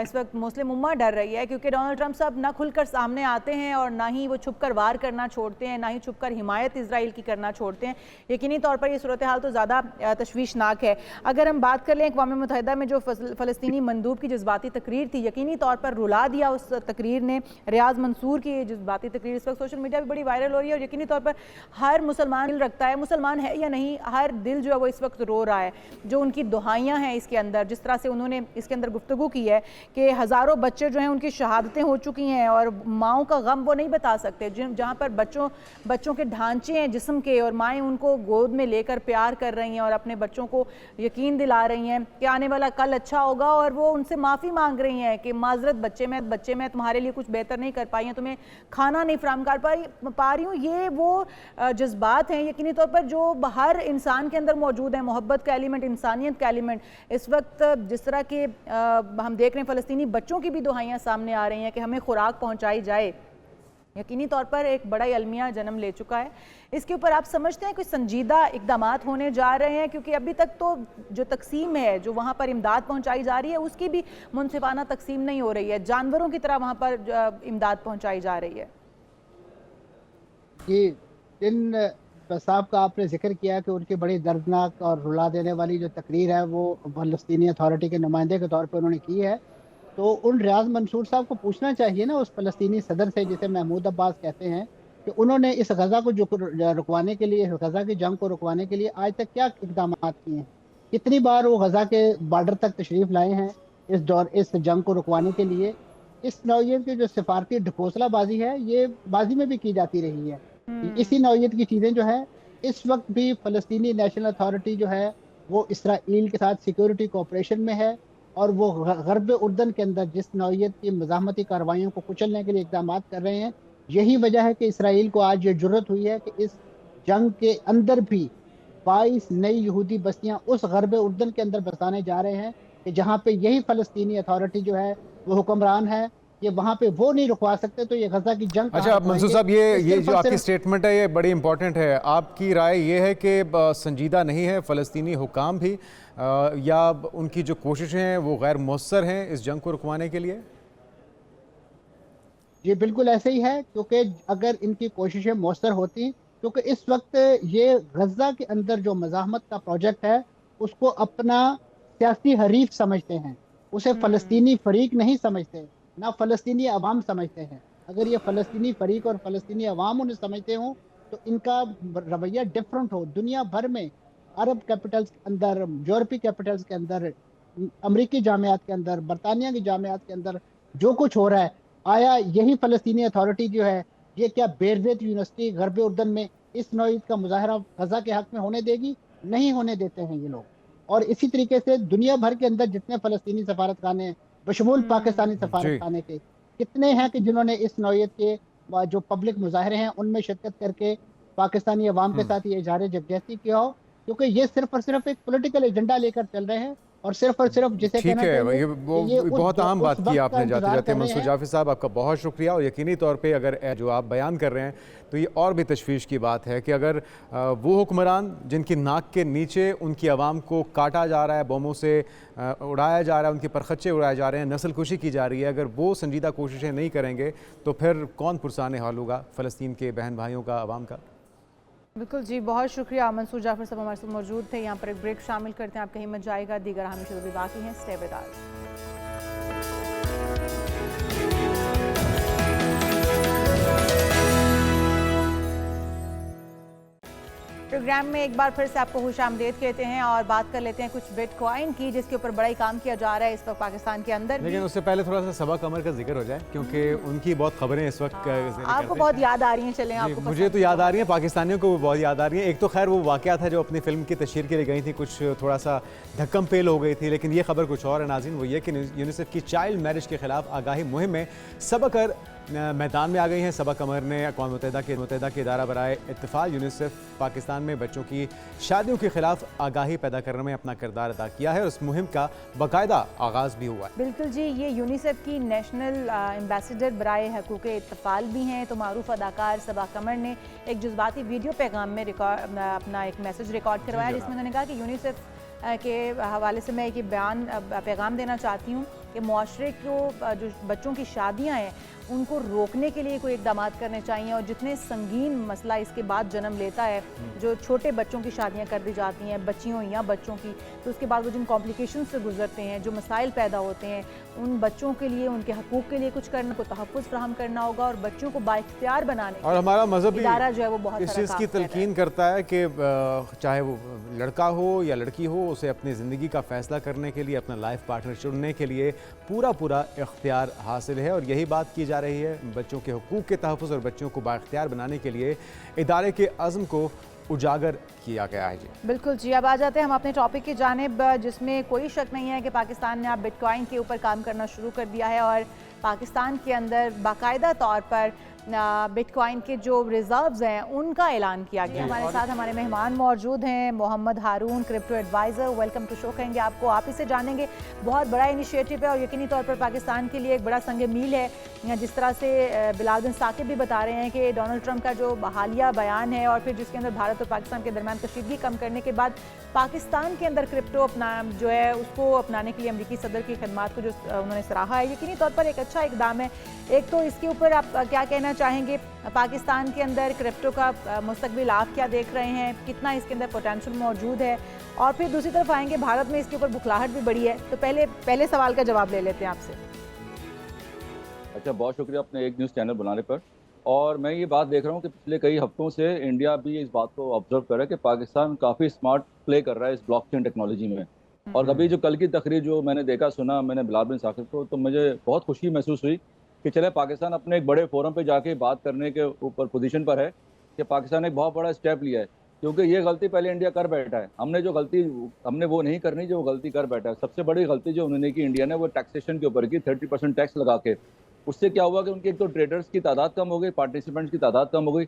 इस वक्त मुस्लिम उम्मा डर रही है, क्योंकि डोनाल्ड ट्रंप साहब ना खुलकर सामने आते हैं और ना ही वो छुपकर वार करना छोड़ते हैं, ना ही छुपकर हिमायत इजराइल की करना छोड़ते हैं। यकीनी तौर पर ये सूरत हाल तो ज़्यादा तशवीशनाक है। अगर हम बात कर लें अक़वाम मुत्तहिदा में जो फ़लस्तीनी मंदूब की जज्बाती तकरीर थी, यकीनी तौर पर रुला दिया उस तकरीर ने। रियाज मंसूर की जज्बाती तकरीर इस वक्त सोशल मीडिया पर बड़ी वायरल हो रही है और यकीनी तौर पर हर मुसलमान दिल रखता है, मुसलमान है या नहीं, हर दिल जो है वो इस वक्त रो रहा है। जो उनकी दुहाइयाँ हैं इसके अंदर, जिस तरह से उन्होंने इसके अंदर गुफ्तगू की है कि हज़ारों बच्चे जो हैं उनकी शहादतें हो चुकी हैं और माओं का गम वो नहीं बता सकते, जहाँ पर बच्चों के ढांचे हैं जिस्म के, और माएँ उनको गोद में लेकर प्यार कर रही हैं और अपने बच्चों को यकीन दिला रही हैं कि आने वाला कल अच्छा होगा, और वो उनसे माफ़ी मांग रही हैं कि माजरत बच्चे मैं तुम्हारे लिए कुछ बेहतर नहीं कर पाई हैं, तुम्हें खाना नहीं फराहम कर पा रही हूँ। ये वो जज्बात हैं यकीनी तौर पर जो हर इंसान के अंदर मौजूद है, मोहब्बत का एलिमेंट, इंसानियत का एलिमेंट। इस वक्त जिस तरह के हम देख रहे हैं फ़लस्तीनी बच्चों की भी दुहाइयाँ सामने आ रही हैं कि हमें खुराक पहुँचाई जाए, यकीनी तौर पर एक बड़ा अलमिया जन्म ले चुका है। इसके ऊपर आप समझते हैं कुछ संजीदा इकदामात होने जा रहे हैं? क्योंकि अभी तक तो जो तकसीम है, जो वहाँ पर इमदाद पहुँचाई जा रही है, उसकी भी मुनसिफाना तकसीम नहीं हो रही है, जानवरों की तरह वहाँ पर इमदाद पहुँचाई जा रही है। ये जिन साहब का आपने जिक्र किया कि उनकी बड़ी दर्दनाक और रुला देने वाली जो तकरीर है वो फ़लस्तीनी अथॉरिटी के नुमाइंदे के तौर पे उन्होंने की है, तो उन रियाज मंसूर साहब को पूछना चाहिए ना उस फ़लस्तीनी सदर से, जिसे महमूद अब्बास कहते हैं, कि उन्होंने इस गज़ा को जो रुकवाने के लिए, गज़ा की जंग को रुकवाने के लिए आज तक क्या इकदाम किए हैं। कितनी बार वो गज़ा के बॉर्डर तक तशरीफ़ लाए हैं इस जंग को रुकवाने के लिए। इस नौइयत की जो सिफारती ढकोसलाबाजी है, ये माजी में भी की जाती रही है। इसी नौइयत की चीज़ें जो है इस वक्त भी फ़लस्तीनी नेशनल अथॉरिटी जो है वो इसराइल के साथ सिक्योरिटी कोऑपरेशन में है, और वो गरब उर्दन के अंदर जिस नौइयत की मज़ाहमती कार्रवाइयों को कुचलने के लिए इक़दाम कर रहे हैं, यही वजह है कि इसराइल को आज ये जुर्रत हुई है कि इस जंग के अंदर भी 22 नई यहूदी बस्तियाँ उस गरब उर्दन के अंदर बसाने जा रहे हैं कि जहाँ पे यही फ़लस्तीनी अथॉरिटी जो है वो हुक्मरान है। ये वहाँ पे वो नहीं रुकवा सकते, तो ये गजा की जंग। अच्छा मंसूर साहब, ये जो आपकी स्टेटमेंट है ये बड़ी इंपॉर्टेंट है। आपकी राय ये है कि संजीदा नहीं है फ़लस्तीनी हुकाम भी, या उनकी जो कोशिशें हैं वो गैर मौसर हैं इस जंग को रुकवाने के लिए? ये बिल्कुल ऐसे ही है, क्योंकि अगर इनकी कोशिशें मौसर होती, क्योंकि इस वक्त ये गजा के अंदर जो मज़ाहमत का प्रोजेक्ट है उसको अपना सियासी हरीफ समझते हैं, उसे फ़लस्तीनी फरीक नहीं समझते, ना फ़लस्तीनी अवाम समझते हैं। अगर ये फ़लस्तीनी फरीक और फ़लस्तीनी अवाम उन्हें समझते हों तो इनका रवैया डिफरेंट हो। दुनिया भर में अरब कैपिटल्स के अंदर, यूरोपीय कैपिटल्स के अंदर, अमरीकी जामियात के अंदर, बरतानिया की जामियात के अंदर जो कुछ हो रहा है, आया यही फ़लस्तीनी अथॉरिटी जो है, ये क्या बेरज़ेत यूनिवर्सिटी ग़र्ब उर्दन में इस नौईद का मुज़ाहरा ग़ज़ा के हक़ में होने देगी? नहीं होने देते हैं ये लोग। और इसी तरीके से दुनिया भर के अंदर जितने फ़लस्तीनी सफ़ारतखाने हैं, बशमूल पाकिस्तानी जी। सफ़ारतखाने के, कितने हैं कि जिन्होंने इस नौईयत के जो पब्लिक मुज़ाहरे हैं, उनमें शिरकत करके पाकिस्तानी अवाम के साथ ये इज़हार यकजहती किया हो, क्योंकि ये सिर्फ़ और सिर्फ़ एक पॉलिटिकल एजेंडा लेकर चल रहे हैं और सिर्फ़ और सिर्फ़ जिसे ठीक कहना है, चाहिए ये कि ये बहुत अहम उस बात की वक़्त का आपने इंतज़ार जाते-जाते। कर रहे मंसूर हैं। जाफ़ी साहब, आपका बहुत शुक्रिया। और यकीनी तौर पे अगर जो आप बयान कर रहे हैं, तो ये और भी तशवीश की बात है कि अगर वो हुक्मरान जिनकी नाक के नीचे उनकी आवाम को काटा जा रहा है, बमों से उड़ाया जा रहा है, उनके परखच्चे उड़ाए जा रहे हैं, नस्ल कुशी की जा रही है, अगर वो संजीदा कोशिशें नहीं करेंगे तो फिर कौन पुरसाने हाल होगा फ़लस्तीन के बहन भाइयों का, आवाम का? बिल्कुल जी, बहुत शुक्रिया मंसूर जाफ़र साहब हमारे साथ मौजूद थे। यहाँ पर एक ब्रेक शामिल करते हैं, आप कहीं मत जाएगा, दीगर हमेशा भी बाकी हैं, स्टे विद अस। प्रोग्राम में एक बार फिर से आपको खुशामदीद कहते हैं और बात कर लेते हैं कुछ बिटकॉइन की, जिसके ऊपर बड़ा ही काम किया जा रहा है इस वक्त पाकिस्तान के अंदर। लेकिन उससे पहले थोड़ा सा सबा कमर का जिक्र हो जाए, क्योंकि उनकी बहुत खबरें इस वक्त आपको बहुत याद आ रही हैं, चलें आपको मुझे तो याद आ रही है, पाकिस्तानियों को बहुत याद आ रही है। एक तो खैर वो वाक़या था जो अपनी फिल्म की तशहीर के लिए गई थी, कुछ थोड़ा सा धक्कम पेल हो गई थी, लेकिन ये खबर कुछ और है नाज़रीन। वो ये कि यूनिसेफ की चाइल्ड मैरिज के खिलाफ आगाही मुहिम में सबकर मैदान में आ गई हैं। सबा कमर ने अक़वाम मुत्तहिदा के इदारा बराए इत्तिफ़ाल यूनिसेफ पाकिस्तान में बच्चों की शादियों के खिलाफ आगाही पैदा करने में अपना किरदार अदा किया है और इस मुहिम का बाकायदा आगाज़ भी हुआ है। बिल्कुल जी, ये यूनिसेफ की नेशनल एम्बेसडर बराए हकूक़ इत्तिफ़ाल भी हैं। तो मारूफ अदाकार सबा कमर ने एक जज्बाती वीडियो पैगाम में अपना एक मैसेज रिकॉर्ड करवाया, जिसमें उन्होंने कहा कि यूनिसेफ के हवाले से मैं एक बयान पैगाम देना चाहती हूँ कि मुआशरे को जो बच्चों की शादियाँ हैं उनको रोकने के लिए कोई इक़दाम करने चाहिए। और जितने संगीन मसला इसके बाद जन्म लेता है, जो छोटे बच्चों की शादियां कर दी जाती हैं, बच्चियों या बच्चों की, तो उसके बाद वो जिन कॉम्प्लिकेशन से गुजरते हैं, जो मसाइल पैदा होते हैं, उन बच्चों के लिए, उनके हकूक़ के लिए कुछ करने को तहफ़्फ़ुज़ फ्राहम करना होगा और बच्चों को बाइख्तियार बनाने और हमारा मज़हब इदारा जो है वो बहुत इस चीज़ की तलकीन करता है कि चाहे वो लड़का हो या लड़की हो, उसे अपनी ज़िंदगी का फ़ैसला करने के लिए, अपना लाइफ पार्टनर चुनने के लिए पूरा इख्तियार हासिल है। और यही बात की जा रही है, बच्चों के हकूक़ के तहफ़्फ़ुज़ और बच्चों को बाइख्तियार बनाने के लिए इदारे के अज़्म को उजागर किया गया है। जी बिल्कुल जी, अब आ जाते हैं हम अपने टॉपिक की जानिब, जिसमें कोई शक नहीं है कि पाकिस्तान ने अब बिटकॉइन के ऊपर काम करना शुरू कर दिया है और पाकिस्तान के अंदर बाकायदा तौर पर बिटकॉइन के जो रिजर्व्स हैं उनका ऐलान किया गया। हमारे साथ हमारे मेहमान मौजूद हैं, Mohammad Haroon, crypto adviser. Welcome to show कहेंगे आपको, आप इसे जानेंगे। बहुत बड़ा इनिशिएटिव है और यकीनी तौर पर पाकिस्तान के लिए एक बड़ा संग मील है। जिस तरह से बिलाल बिन साकिब भी बता रहे हैं कि डोनाल्ड ट्रंप का जो हालिया बयान है और फिर जिसके अंदर भारत और पाकिस्तान के दरमियान कशीदगी कम करने के बाद पाकिस्तान के अंदर क्रिप्टो अपना जो है उसको अपनाने के लिए अमरीकी सदर की खदमात को जो उन्होंने सराहा है, यकीनी तौर पर एक अच्छा इकदाम है। एक तो इसके ऊपर आप क्या कहना चाहेंगे, पाकिस्तान के अंदर क्रिप्टो का मुस्तकबिल आप क्या देख रहे हैं, कितना इसके अंदर पोटेंशियल मौजूद है? और फिर दूसरी तरफ आएंगे, भारत में इसके ऊपर बुखलाहट भी बढ़ी है, तो पहले सवाल का जवाब ले लेते हैं आपसे। अच्छा, बहुत शुक्रिया अपने एक न्यूज़ चैनल बनाने पर। और मैं ये बात देख रहा हूँ कि पिछले कई हफ्तों से इंडिया भी इस बात को ऑब्जर्व कर रहा है कि पाकिस्तान काफ़ी स्मार्ट प्ले कर रहा है इस ब्लॉकचेन टेक्नोलॉजी में। और अभी जो कल की तकरीर जो मैंने देखा सुना मैंने बिलाल बिन साकिब को, तो मुझे बहुत खुशी महसूस हुई कि चले पाकिस्तान अपने एक बड़े फोरम पे जाके बात करने के ऊपर पोजीशन पर है कि पाकिस्तान एक बहुत बड़ा स्टेप लिया है। क्योंकि ये गलती पहले इंडिया कर बैठा है, हमने वो नहीं करनी जो गलती कर बैठा है। सबसे बड़ी गलती जो उन्होंने की इंडिया ने, वो टैक्सेशन के ऊपर की, 30% टैक्स लगा के। उससे क्या हुआ कि उनकी एक तो ट्रेडर्स की तादाद कम हो गई, पार्टिसिपेंट्स की तादाद कम हो गई।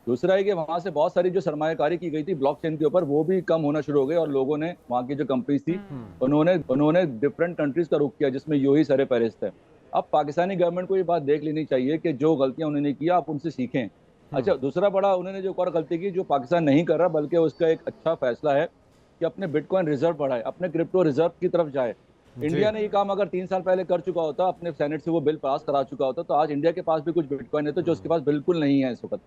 दूसरा है कि वहाँ से बहुत सारी जो सरमायाकारी की गई थी ब्लॉकचेन के ऊपर, वो भी कम होना शुरू हो गई और लोगों ने, वहाँ की जो कंपनीज थी, उन्होंने डिफरेंट कंट्रीज का रुख किया, जिसमें यूएई सरे फहरिस्त है। अब पाकिस्तानी गवर्नमेंट को ये बात देख लेनी चाहिए कि जो गलतियां उन्होंने किया आप उनसे सीखें। अच्छा, दूसरा बड़ा उन्होंने जो एक और गलती की जो पाकिस्तान नहीं कर रहा, बल्कि उसका एक अच्छा फैसला है कि अपने बिटकॉइन रिजर्व बढ़ाए, अपने क्रिप्टो रिजर्व की तरफ जाए। इंडिया ने ये काम अगर 3 साल पहले कर चुका होता, अपने सेनेट से वो बिल पास करा चुका होता, तो आज इंडिया के पास भी कुछ बिटकॉइन है, तो जो उसके पास बिल्कुल नहीं है इस वक्त।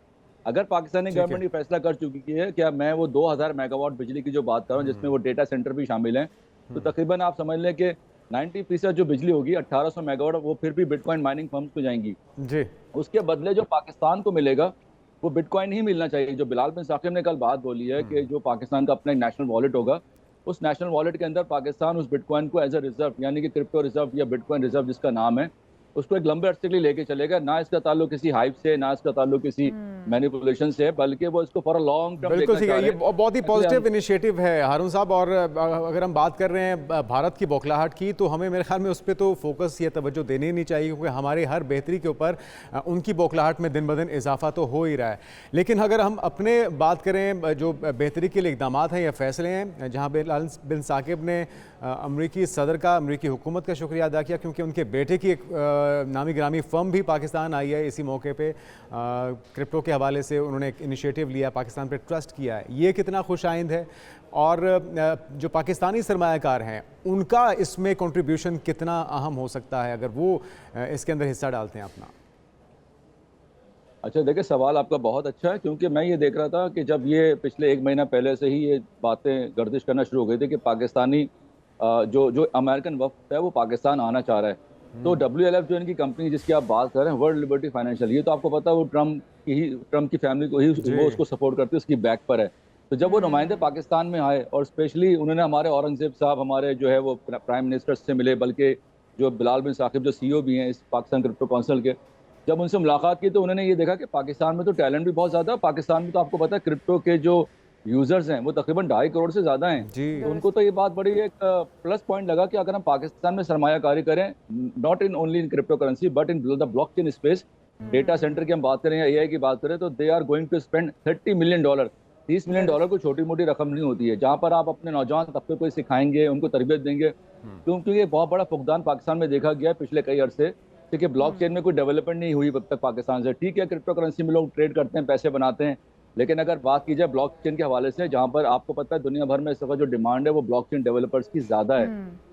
अगर पाकिस्तानी गवर्नमेंट ये फैसला कर चुकी है कि मैं वो 2000 मेगावाट बिजली की जो बात कर रहा हूँ, जिसमें वो डेटा सेंटर भी शामिल हैं, तो तकरीबन आप समझ लें कि 90% जो बिजली होगी 1800 मेगावाट, वो फिर भी बिटकॉइन माइनिंग फर्म्स को जाएंगी जी। उसके बदले जो पाकिस्तान को मिलेगा वो बिटकॉइन ही मिलना चाहिए। जो बिलाल बिन साकिब ने कल बात बोली है कि जो पाकिस्तान का अपना नेशनल वॉलेट होगा, उस नेशनल वॉलेट के अंदर पाकिस्तान उस बिटकॉइन को एज अ रिजर्व, यानी कि क्रिप्टो रिजर्व या बिटकॉइन रिजर्व जिसका नाम है, उसको एक लंबे अरसे के लिए लेके चलेगा। ना इसका ताल्लुक किसी हाइप से, ना इसका ताल्लुक किसी मैनिपुलेशन से, बल्कि वो इसको फॉर अ लॉन्ग टर्म बिल्कुल देखना ठीक चाह है। रहे ये हैं। बहुत ही इसलिए पॉजिटिव इनिशिएटिव है हारून साहब। और अगर हम बात कर रहे हैं भारत की बौखलाहट की, तो हमें मेरे ख्याल में उस पर तो फोकस या तवज्जो देनी ही नहीं चाहिए, क्योंकि हमारी हर बेहतरी के ऊपर उनकी बौखलाहट में दिन ब दिन इजाफा तो हो ही रहा है। लेकिन अगर हम अपने बात करें, जो बेहतरी के लिए इकदाम हैं या फैसले हैं, जहाँ बिन साकिब ने अमरीकी सदर का, अमरीकी हुकूमत का शुक्रिया अदा किया, क्योंकि उनके बेटे की एक नामी गिरामी फर्म भी पाकिस्तान आई है इसी मौके पे। क्रिप्टो के हवाले से उन्होंने एक इनिशिएटिव लिया, पाकिस्तान पे ट्रस्ट किया है, ये कितना खुशाइंद है। और जो पाकिस्तानी सरमायाकार हैं उनका इसमें कंट्रीब्यूशन कितना अहम हो सकता है, अगर वो इसके अंदर हिस्सा डालते हैं अपना। अच्छा देखिए, सवाल आपका बहुत अच्छा है, क्योंकि मैं ये देख रहा था कि जब ये पिछले 1 महीना पहले से ही ये बातें गर्दिश करना शुरू हो गई थी कि पाकिस्तानी जो जो अमेरिकन वफ्द है वो पाकिस्तान आना चाह रहा है। तो WLF जो इनकी कंपनी जिसकी आप बात कर रहे हैं, वर्ल्ड लिबर्टी फाइनेंशियल, ये तो आपको पता है वो ट्रम्प की फैमिली को ही वो उसको सपोर्ट करती है, उसकी बैक पर है। तो जब वो नुमाइंदे पाकिस्तान में आए और स्पेशली उन्होंने हमारे औरंगजेब साहब, हमारे जो है वो प्राइम मिनिस्टर से मिले, बल्कि जो बिलाल बिन साकिब जो CEO भी हैं इस पाकिस्तान क्रिप्टो काउंसिल के, जब उनसे मुलाकात की तो उन्होंने ये देखा कि पाकिस्तान में तो टैलेंट भी बहुत ज़्यादा है। पाकिस्तान में तो आपको पता है क्रिप्टो के जो यूजर्स हैं वो तकरीबन 2.5 करोड़ से ज़्यादा हैं। तो उनको तो ये बात बड़ी एक प्लस पॉइंट लगा कि अगर हम पाकिस्तान में सरमायाकारी करें, not in only in crypto currency but in the blockchain space, data centre की हम बात करें या AI की बात करें, तो they are going to spend $30 million. $30 million कोई छोटी मोटी रकम नहीं होती है, जहाँ पर आप अपने नौजवान तबके को सिखाएंगे, उनको तरबियत देंगे। क्योंकि ये बहुत बड़ा फुकदान पाकिस्तान में देखा गया है पिछले कई अरसे, क्योंकि ब्लॉकचेन में कोई डेवलपमेंट नहीं हुई अब तक पाकिस्तान से। ठीक है, क्रिप्टो करेंसी में लोग ट्रेड करते हैं, पैसे बनाते हैं, लेकिन अगर बात की जाए ब्लॉकचेन के हवाले से, जहाँ पर आपको पता है दुनिया भर में इस वक्त जो डिमांड है वो ब्लॉकचेन डेवलपर्स की ज़्यादा है।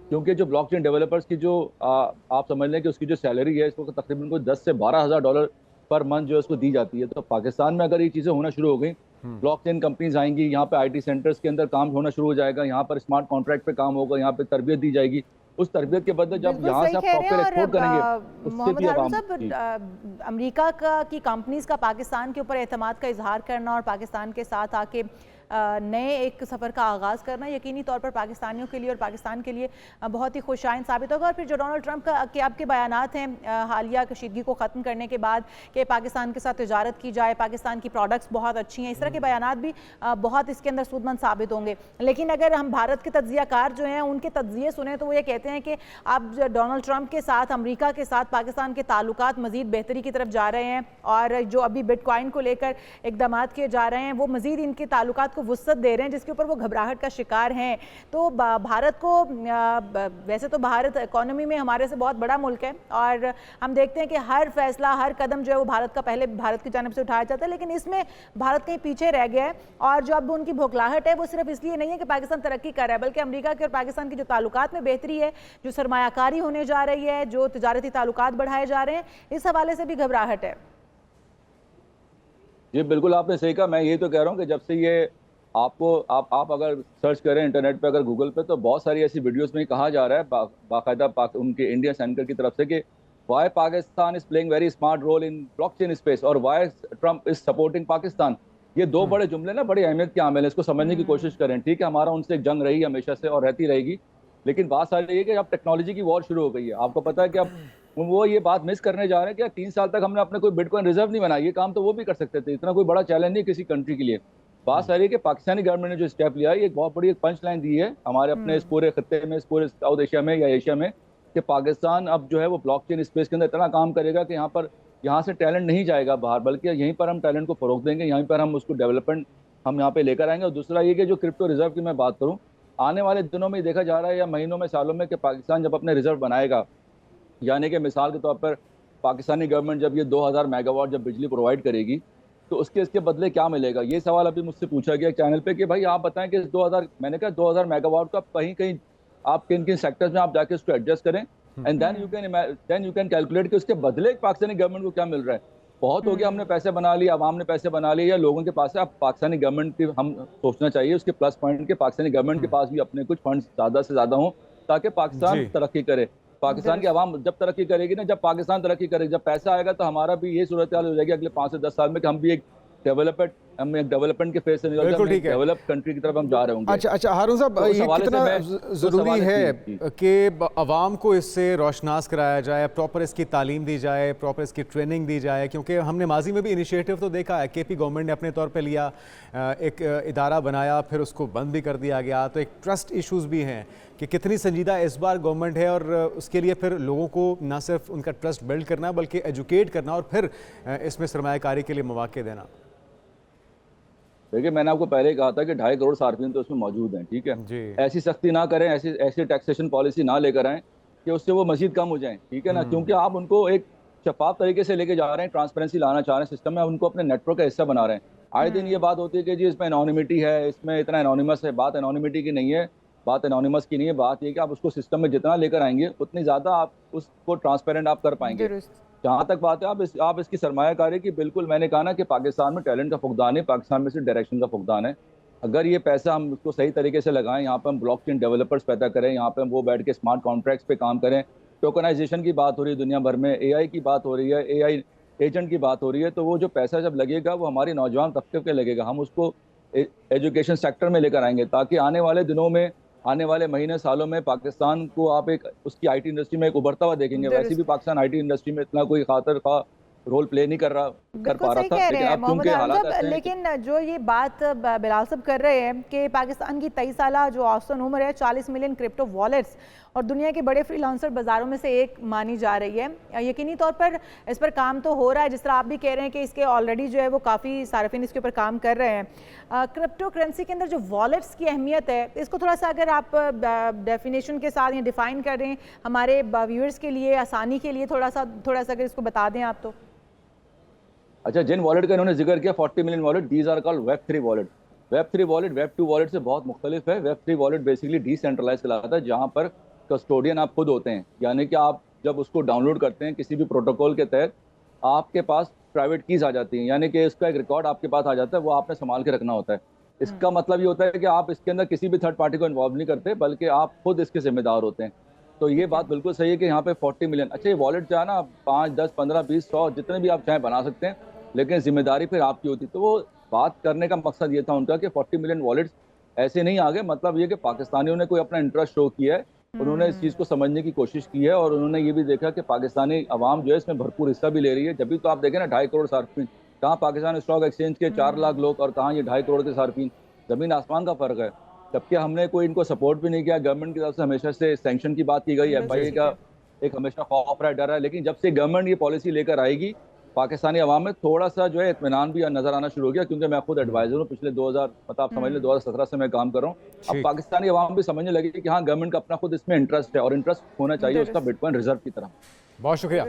क्योंकि जो ब्लॉकचेन डेवलपर्स की जो आप समझ लें कि उसकी जो सैलरी है इसको तकरीबन कोई $10 से $12,000 पर मंथ जो है उसको दी जाती है। तो पाकिस्तान में अगर ये चीज़ें होना शुरू हो गई, ब्लॉकचेन कंपनीज आएंगी, यहाँ पे IT सेंटर्स के अंदर काम होना शुरू हो जाएगा, यहाँ पर स्मार्ट कॉन्ट्रैक्ट पे काम होगा, यहाँ पे तरबियत दी जाएगी। उस तरबियत के बदले जब यहाँ से आप सॉफ्टवेयर एक्सपोर्ट करेंगे, उससे भी अमेरिका की कंपनीज का पाकिस्तान के ऊपर एतमाद का इजहार करना और पाकिस्तान के साथ आके नए एक सफ़र का आगाज़ करना यकीनी तौर पर पाकिस्तानियों के लिए और पाकिस्तान के लिए बहुत ही खुशाइन साबित होगा। और फिर जो डोनाल्ड ट्रंप के आपके बयानात हैं हालिया कशीदगी को ख़त्म करने के बाद कि पाकिस्तान के साथ तिजारत की जाए, पाकिस्तान की प्रोडक्ट्स बहुत अच्छी हैं, इस तरह के बयानात भी बहुत इसके अंदर सूदमंद साबित होंगे। लेकिन अगर हम भारत के तज्ज़ियाकार जो हैं उनके तज्ज़िये सुने तो वो ये कहते हैं कि अब डोनाल्ड ट्रंप के साथ, अमरीका के साथ पाकिस्तान के ताल्लुकात मज़ीद बेहतरी की तरफ जा रहे हैं, और जो अभी बिटकॉइन को लेकर इक़दामात किए जा रहे हैं वो मज़ीद इनके ताल्लुकात को वुसअत दे रहे हैं, जिसके ऊपर वो घबराहट का शिकार हैं। तो भारत को, वैसे तो भारत इकोनॉमी में हमारे से बहुत बड़ा मुल्क है और हम देखते हैं कि हर फैसला, हर कदम जो है वो भारत का पहले भारत की जानिब से उठाया जाता है, लेकिन इसमें भारत कहीं पीछे रह गया है। और जो अब उनकी भौखलाहट है वो सिर्फ इसलिए नहीं है कि पाकिस्तान तरक्की कर रहा है, बल्कि अमेरिका के और पाकिस्तान की जो ताल्लुकात में बेहतरी है, जो सरमायाकारी होने जा रही है, जो तिजारती ताल्लुकात बढ़ाए जा रहे हैं, इस हवाले से भी घबराहट है। जी बिल्कुल, आपने सही कहा। मैं ये तो कह रहा हूँ कि जब से ये आप अगर सर्च करें इंटरनेट पे, अगर गूगल पे, तो बहुत सारी ऐसी वीडियोस में कहा जा रहा है बाकायदा उनके इंडियन सेनेटर की तरफ से कि why Pakistan is playing very smart role in blockchain space और why Trump is supporting Pakistan. ये दो बड़े जुमले ना बड़ी अहमियत के आमिल है, इसको समझने की कोशिश करें। ठीक है, हमारा उनसे एक जंग रही हमेशा से और रहती रहेगी, लेकिन बात सारी ये कि अब टेक्नोलॉजी की वॉर शुरू हो गई है। आपको पता है कि अब वो ये बात मिस करने जा रहे हैं कि 3 साल तक हमने अपने कोई बिटकॉइन रिजर्व नहीं बनाया। ये काम तो वो भी कर सकते थे, इतना कोई बड़ा चैलेंज नहीं किसी कंट्री के लिए। बात सारी है कि पाकिस्तानी गवर्नमेंट ने जो स्टेप लिया है, ये बहुत बड़ी एक पंच लाइन दी है हमारे अपने इस पूरे खत्ते में, इस पूरे साउथ एशिया में या एशिया में, कि पाकिस्तान अब जो है वो ब्लॉकचेन स्पेस के अंदर इतना काम करेगा कि यहाँ से टैलेंट नहीं जाएगा बाहर, बल्कि यहीं पर हम टैलेंट को फरोग देंगे, यहीं पर हम उसको डेवलपमेंट हम यहाँ पे लेकर आएंगे। और दूसरा ये कि जो क्रिप्टो रिजर्व की मैं बात करूँ, आने वाले दिनों में देखा जा रहा है या महीनों में, सालों में, कि पाकिस्तान जब अपने रिजर्व बनाएगा, यानी कि मिसाल के तौर पर पाकिस्तानी गवर्नमेंट जब ये 2000 मेगावाट जब बिजली प्रोवाइड करेगी, तो इसके बदले क्या मिलेगा। ये सवाल अभी मुझसे पूछा गया चैनल पे कि भाई आप बताएं कि 2000 मेगावाट का कहीं आप किन किन सेक्टर्स में आप जाके उसको एडजस्ट करें, and then you can calculate कि उसके बदले पाकिस्तानी गवर्नमेंट को क्या मिल रहा है। बहुत हो गया, हमने पैसे बना लिए, आवाम ने पैसे बना लिए, या लोगों के पास है। अब पाकिस्तानी गवर्नमेंट की हम सोचना चाहिए उसके प्लस पॉइंट के, पाकिस्तानी गवर्नमेंट के पास भी अपने कुछ फंड ज़्यादा से ज़्यादा हों ताकि पाकिस्तान तरक्की करे। पाकिस्तान की आवाम जब तरक्की करेगी ना, जब पाकिस्तान तरक्की करेगी, जब पैसा आएगा, तो हमारा भी ये सूरत हाल हो जाएगी अगले 5 से 10 साल में कि हम भी एक डेवलप्ड हम एक डेवलपमेंट के फेज से निकल बिल्कुल कर ठीक है। डेवलप कंट्री की तरफ हम जा रहे होंगे। अच्छा हारून साहब, तो उस ये हवाले से कितना मैं- ज़रूरी उस हवाले है से- कि आवाम को इससे रोशनास कराया जाए, प्रॉपर इसकी तालीम दी जाए, प्रॉपर इसकी ट्रेनिंग दी जाए, क्योंकि हमने माजी में भी इनिशिएटिव तो देखा है, केपी गवर्नमेंट ने अपने तौर पे लिया, एक इदारा बनाया, फिर उसको बंद भी कर दिया गया, तो एक ट्रस्ट इश्यूज़ भी हैं कि कितनी संजीदा इस बार गवर्नमेंट है, और उसके लिए फिर लोगों को ना सिर्फ उनका ट्रस्ट बिल्ड करना बल्कि एजुकेट करना और फिर इसमें सरमायाकारी के लिए मौके देना। देखिए, मैंने आपको पहले ही कहा था कि 2.5 करोड़ सार्फिन तो उसमें मौजूद हैं, ठीक है। जी। ऐसी सख्ती ना करें, ऐसी टैक्सेशन पॉलिसी ना लेकर आएं कि उससे वो मजीद कम हो जाएं, ठीक है ना, क्योंकि आप उनको एक शफाफ तरीके से लेके जा रहे हैं, ट्रांसपेरेंसी लाना चाह रहे हैं सिस्टम में, उनको अपने नेटवर्क का हिस्सा बना रहे हैं। आए दिन ये बात होती है कि जी इसमें एनोनिमिटी है, इसमें इतना एनोनिमस है। बात एनोनिमिटी की नहीं है, बात एनोनिमस की नहीं है, बात ये कि आप उसको सिस्टम में जितना लेकर आएंगे उतनी ज़्यादा आप उसको ट्रांसपेरेंट आप कर पाएंगे। जहाँ तक बात है आप इसकी सरमायाकारी की, बिल्कुल मैंने कहा ना कि पाकिस्तान में टैलेंट का फुकदान है, पाकिस्तान में सिर्फ डायरेक्शन का फुकदान है। अगर ये पैसा हम उसको सही तरीके से लगाएं, यहाँ पर हम ब्लॉकचेन डेवलपर्स पैदा करें, यहाँ पे हम वो बैठ के स्मार्ट कॉन्ट्रैक्ट्स पे काम करें, टोकनाइजेशन की बात हो रही है दुनिया भर में, एआई की बात हो रही है, एआई एजेंट की बात हो रही है, तो वो जो पैसा जब लगेगा वो हमारी नौजवान तबके पे लगेगा। हम उसको एजुकेशन सेक्टर में लेकर आएंगे ताकि आने वाले दिनों में, आने वाले महीने सालों में पाकिस्तान को आप एक उसकी आईटी इंडस्ट्री में एक उभरता हुआ देखेंगे। वैसे भी पाकिस्तान आईटी इंडस्ट्री में इतना कोई खातर का रोल प्ले नहीं कर पा रहा था, लेकिन अब चूंकि हालात ऐसे हैं। लेकिन जो ये बात बिलाल साहब कर रहे हैं कि पाकिस्तान की 23 साल जो औसतन उम्र है 40 मिलियन क्रिप्टो वॉलेट्स और दुनिया के बड़े फ्रीलांसर बाजारों में से एक मानी जा रही है, यकीनी तौर पर इस पर काम तो हो रहा है, जिस तरह आप भी कह रहे हैं कि इसके ऑलरेडी जो है वो काफ़ी सार्फिन इसके ऊपर काम कर रहे हैं। क्रिप्टो करेंसी के अंदर जो वॉलेट्स की अहमियत है, इसको थोड़ा सा अगर आप डेफिनेशन के साथ या डिफाइन कर रहे हैं हमारे व्यूअर्स के लिए, आसानी के लिए, थोड़ा सा अगर इसको बता दें आप तो। अच्छा, जिन वॉलेट का इन्होंने जिक्र किया 40 million wallet, these are called Web3 wallet. Web3 wallet वेब2 wallet से बहुत मुख्तलिफ है। वेब3 वॉलेट बेसिकली डिसेंट्रलाइज कहलाता है, जहाँ पर कस्टोडियन आप खुद होते हैं, यानी कि आप जब उसको डाउनलोड करते हैं किसी भी प्रोटोकॉल के तहत, आपके पास प्राइवेट कीज आ जाती हैं, यानी कि इसका एक रिकॉर्ड आपके पास आ जाता है, वो आपने संभाल के रखना होता है। इसका मतलब ये होता है कि आप इसके अंदर किसी भी थर्ड पार्टी को इन्वॉल्व नहीं करते, बल्कि आप खुद इसके जिम्मेदार होते हैं। तो ये बात बिल्कुल सही है कि यहाँ पे 40 मिलियन, अच्छा ये वॉलेट चाहे ना 5, 10, 15, 20, 100 जितने भी आप चाहें बना सकते हैं, लेकिन जिम्मेदारी फिर आपकी होती। तो वो बात करने का मकसद ये था उनका कि 40 मिलियन वॉलेट्स ऐसे नहीं आ गए, मतलब ये कि पाकिस्तानियों ने कोई अपना इंटरेस्ट शो किया है, उन्होंने इस चीज़ को समझने की कोशिश की है, और उन्होंने ये भी देखा कि पाकिस्तानी अवाम जो है इसमें भरपूर हिस्सा भी ले रही है। जब भी तो आप देखें ना 2.5 करोड़ सार्फिन, कहाँ पाकिस्तान स्टॉक एक्सचेंज के 4 लाख लोग और कहाँ ये 2.5 करोड़ के सार्फिन, जमीन आसमान का फर्क है। जबकि हमने कोई इनको सपोर्ट भी नहीं किया, गवर्नमेंट की तरफ से हमेशा से सैंक्शन की बात की गई, FIA का एक हमेशा खौफ रहा, डर है, लेकिन जब से गवर्नमेंट ये पॉलिसी लेकर आएगी पाकिस्तानी अवाम में थोड़ा सा जो है इत्मीनान भी नजर आना शुरू हो गया, क्योंकि मैं खुद एडवाइजर हूँ पिछले 2000 मतलब आप समझ लें 2017 से मैं काम कर रहा हूँ। अब पाकिस्तानी अवाम भी समझने लगी कि हाँ गवर्नमेंट का अपना खुद इसमें इंटरेस्ट है, और इंटरेस्ट होना चाहिए उसका बिटकॉइन रिजर्व की तरह। बहुत शुक्रिया।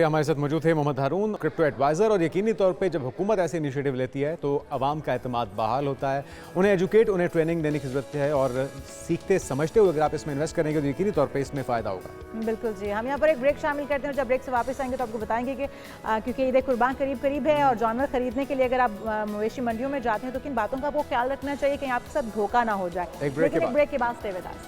हमारे साथ मौजूद थे मोहम्मद हारून, क्रिप्टो एडवाइज़र। और यकीनी तौर पे जब हुकूमत ऐसे इनिशिएटिव लेती है तो आवाम का एतमाद बहाल होता है, उन्हें एजुकेट, उन्हें ट्रेनिंग देने की ज़रूरत है, और सीखते समझते हुए अगर आप इसमें इन्वेस्ट करेंगे तो यकीनी तौर पे इसमें फ़ायदा होगा। बिल्कुल जी। हम यहाँ पर एक ब्रेक शामिल करते हैं, जब ब्रेक से वापस आएंगे तो आपको बताएंगे कि क्योंकि ईद कुर्बान करीब है, और जानवर खरीदने के लिए अगर आप मवेशी मंडियों में जाते हैं तो किन बातों का आपको ख्याल रखना चाहिए कि आपके साथ धोखा ना हो जाए। एक ब्रेक के बाद स्टे विद अस।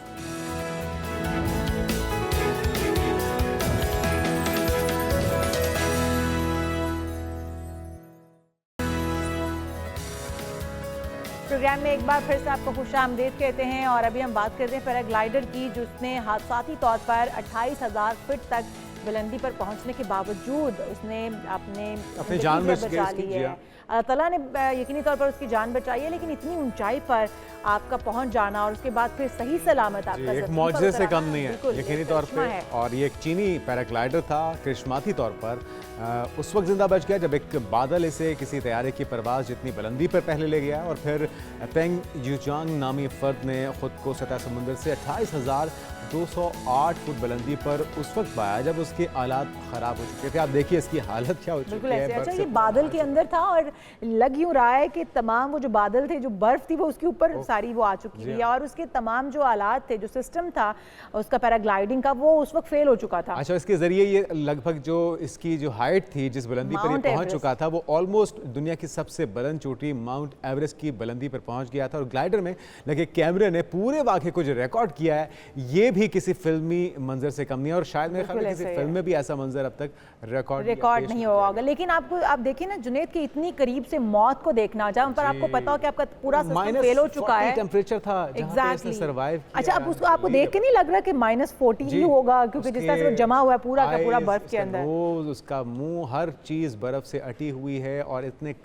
प्रोग्राम में एक बार फिर से आपको खुशामदीद कहते हैं, और अभी हम बात करते हैं पैराग्लाइडर की, जिसने हादसाती तौर पर 28,000 फीट तक बुलंदी पर पहुंचने के बावजूद उसने अपनी जान बचा ली है। अल्लाह ताला ने यकीनी तौर पर उसकी जान बचाई है, लेकिन इतनी ऊंचाई पर आपका पहुंच जाना और उसके बाद फिर सही सलामत आपका एक मौजज़े से कम नहीं है यकीनी तौर पे। और ये एक चीनी पैराग्लाइडर था, करिश्माती तौर पर उस वक्त जिंदा बच गया जब एक बादल इसे किसी तैयारे की परवाज़ जितनी बुलंदी पर पहले ले गया, और फिर पेंग यूजांग नामी फ़र्द ने ख़ुद को सतह समुंदर से 28,208 फुट बुलंदी पर उस वक्त पाया जब उसके आलात ख़राब हो चुके थे। आप देखिए इसकी हालत क्या हो चुकी है। अच्छा, ये बादल के अंदर था और लग यूँ रहा है कि तमाम वो जो बादल थे, जो बर्फ़ थी वो उसके ऊपर सारी वो आ चुकी है, और उसके तमाम जो आलात थे, जो सिस्टम था उसका पैराग्लाइडिंग का, वो उस वक्त फेल हो चुका था। अच्छा, इसके ज़रिए ये लगभग जो इसकी जो हाइट थी, जिस बुलंदी पर ये पहुंच चुका था, वो ऑलमोस्ट दुनिया की सबसे बुलंद चोटी माउंट एवरेस्ट की बुलंदी पर पहुंच गया था। और ग्लाइडर में लगे कैमरे ने पूरे वाक़े को जो रिकॉर्ड किया है, ये भी किसी फिल्मी मंजर से कम नहीं है, और शायद मेरे ख्याल में किसी फिल्म में भी ऐसा मंजर अब तक रिकॉर्ड नहीं हुआ होगा। लेकिन आप देखिए ना जुनैद के इतनी करीब से मौत को देखना, जहाँ पर आपको पता हो कि आपका पूरा सिस्टम फेल हो चुका है, टेम्परेचर था एग्जैक्टली सर्वाइव किया। अच्छा, अब उसको आपको देख के नहीं लग रहा कि -40 ही होगा, क्योंकि जिस तरह से वो जमा हुआ है पूरा का पूरा बर्फ के अंदर, रोज उसका मुंह हर चीज बर्फ से अटी हुई है, और इतने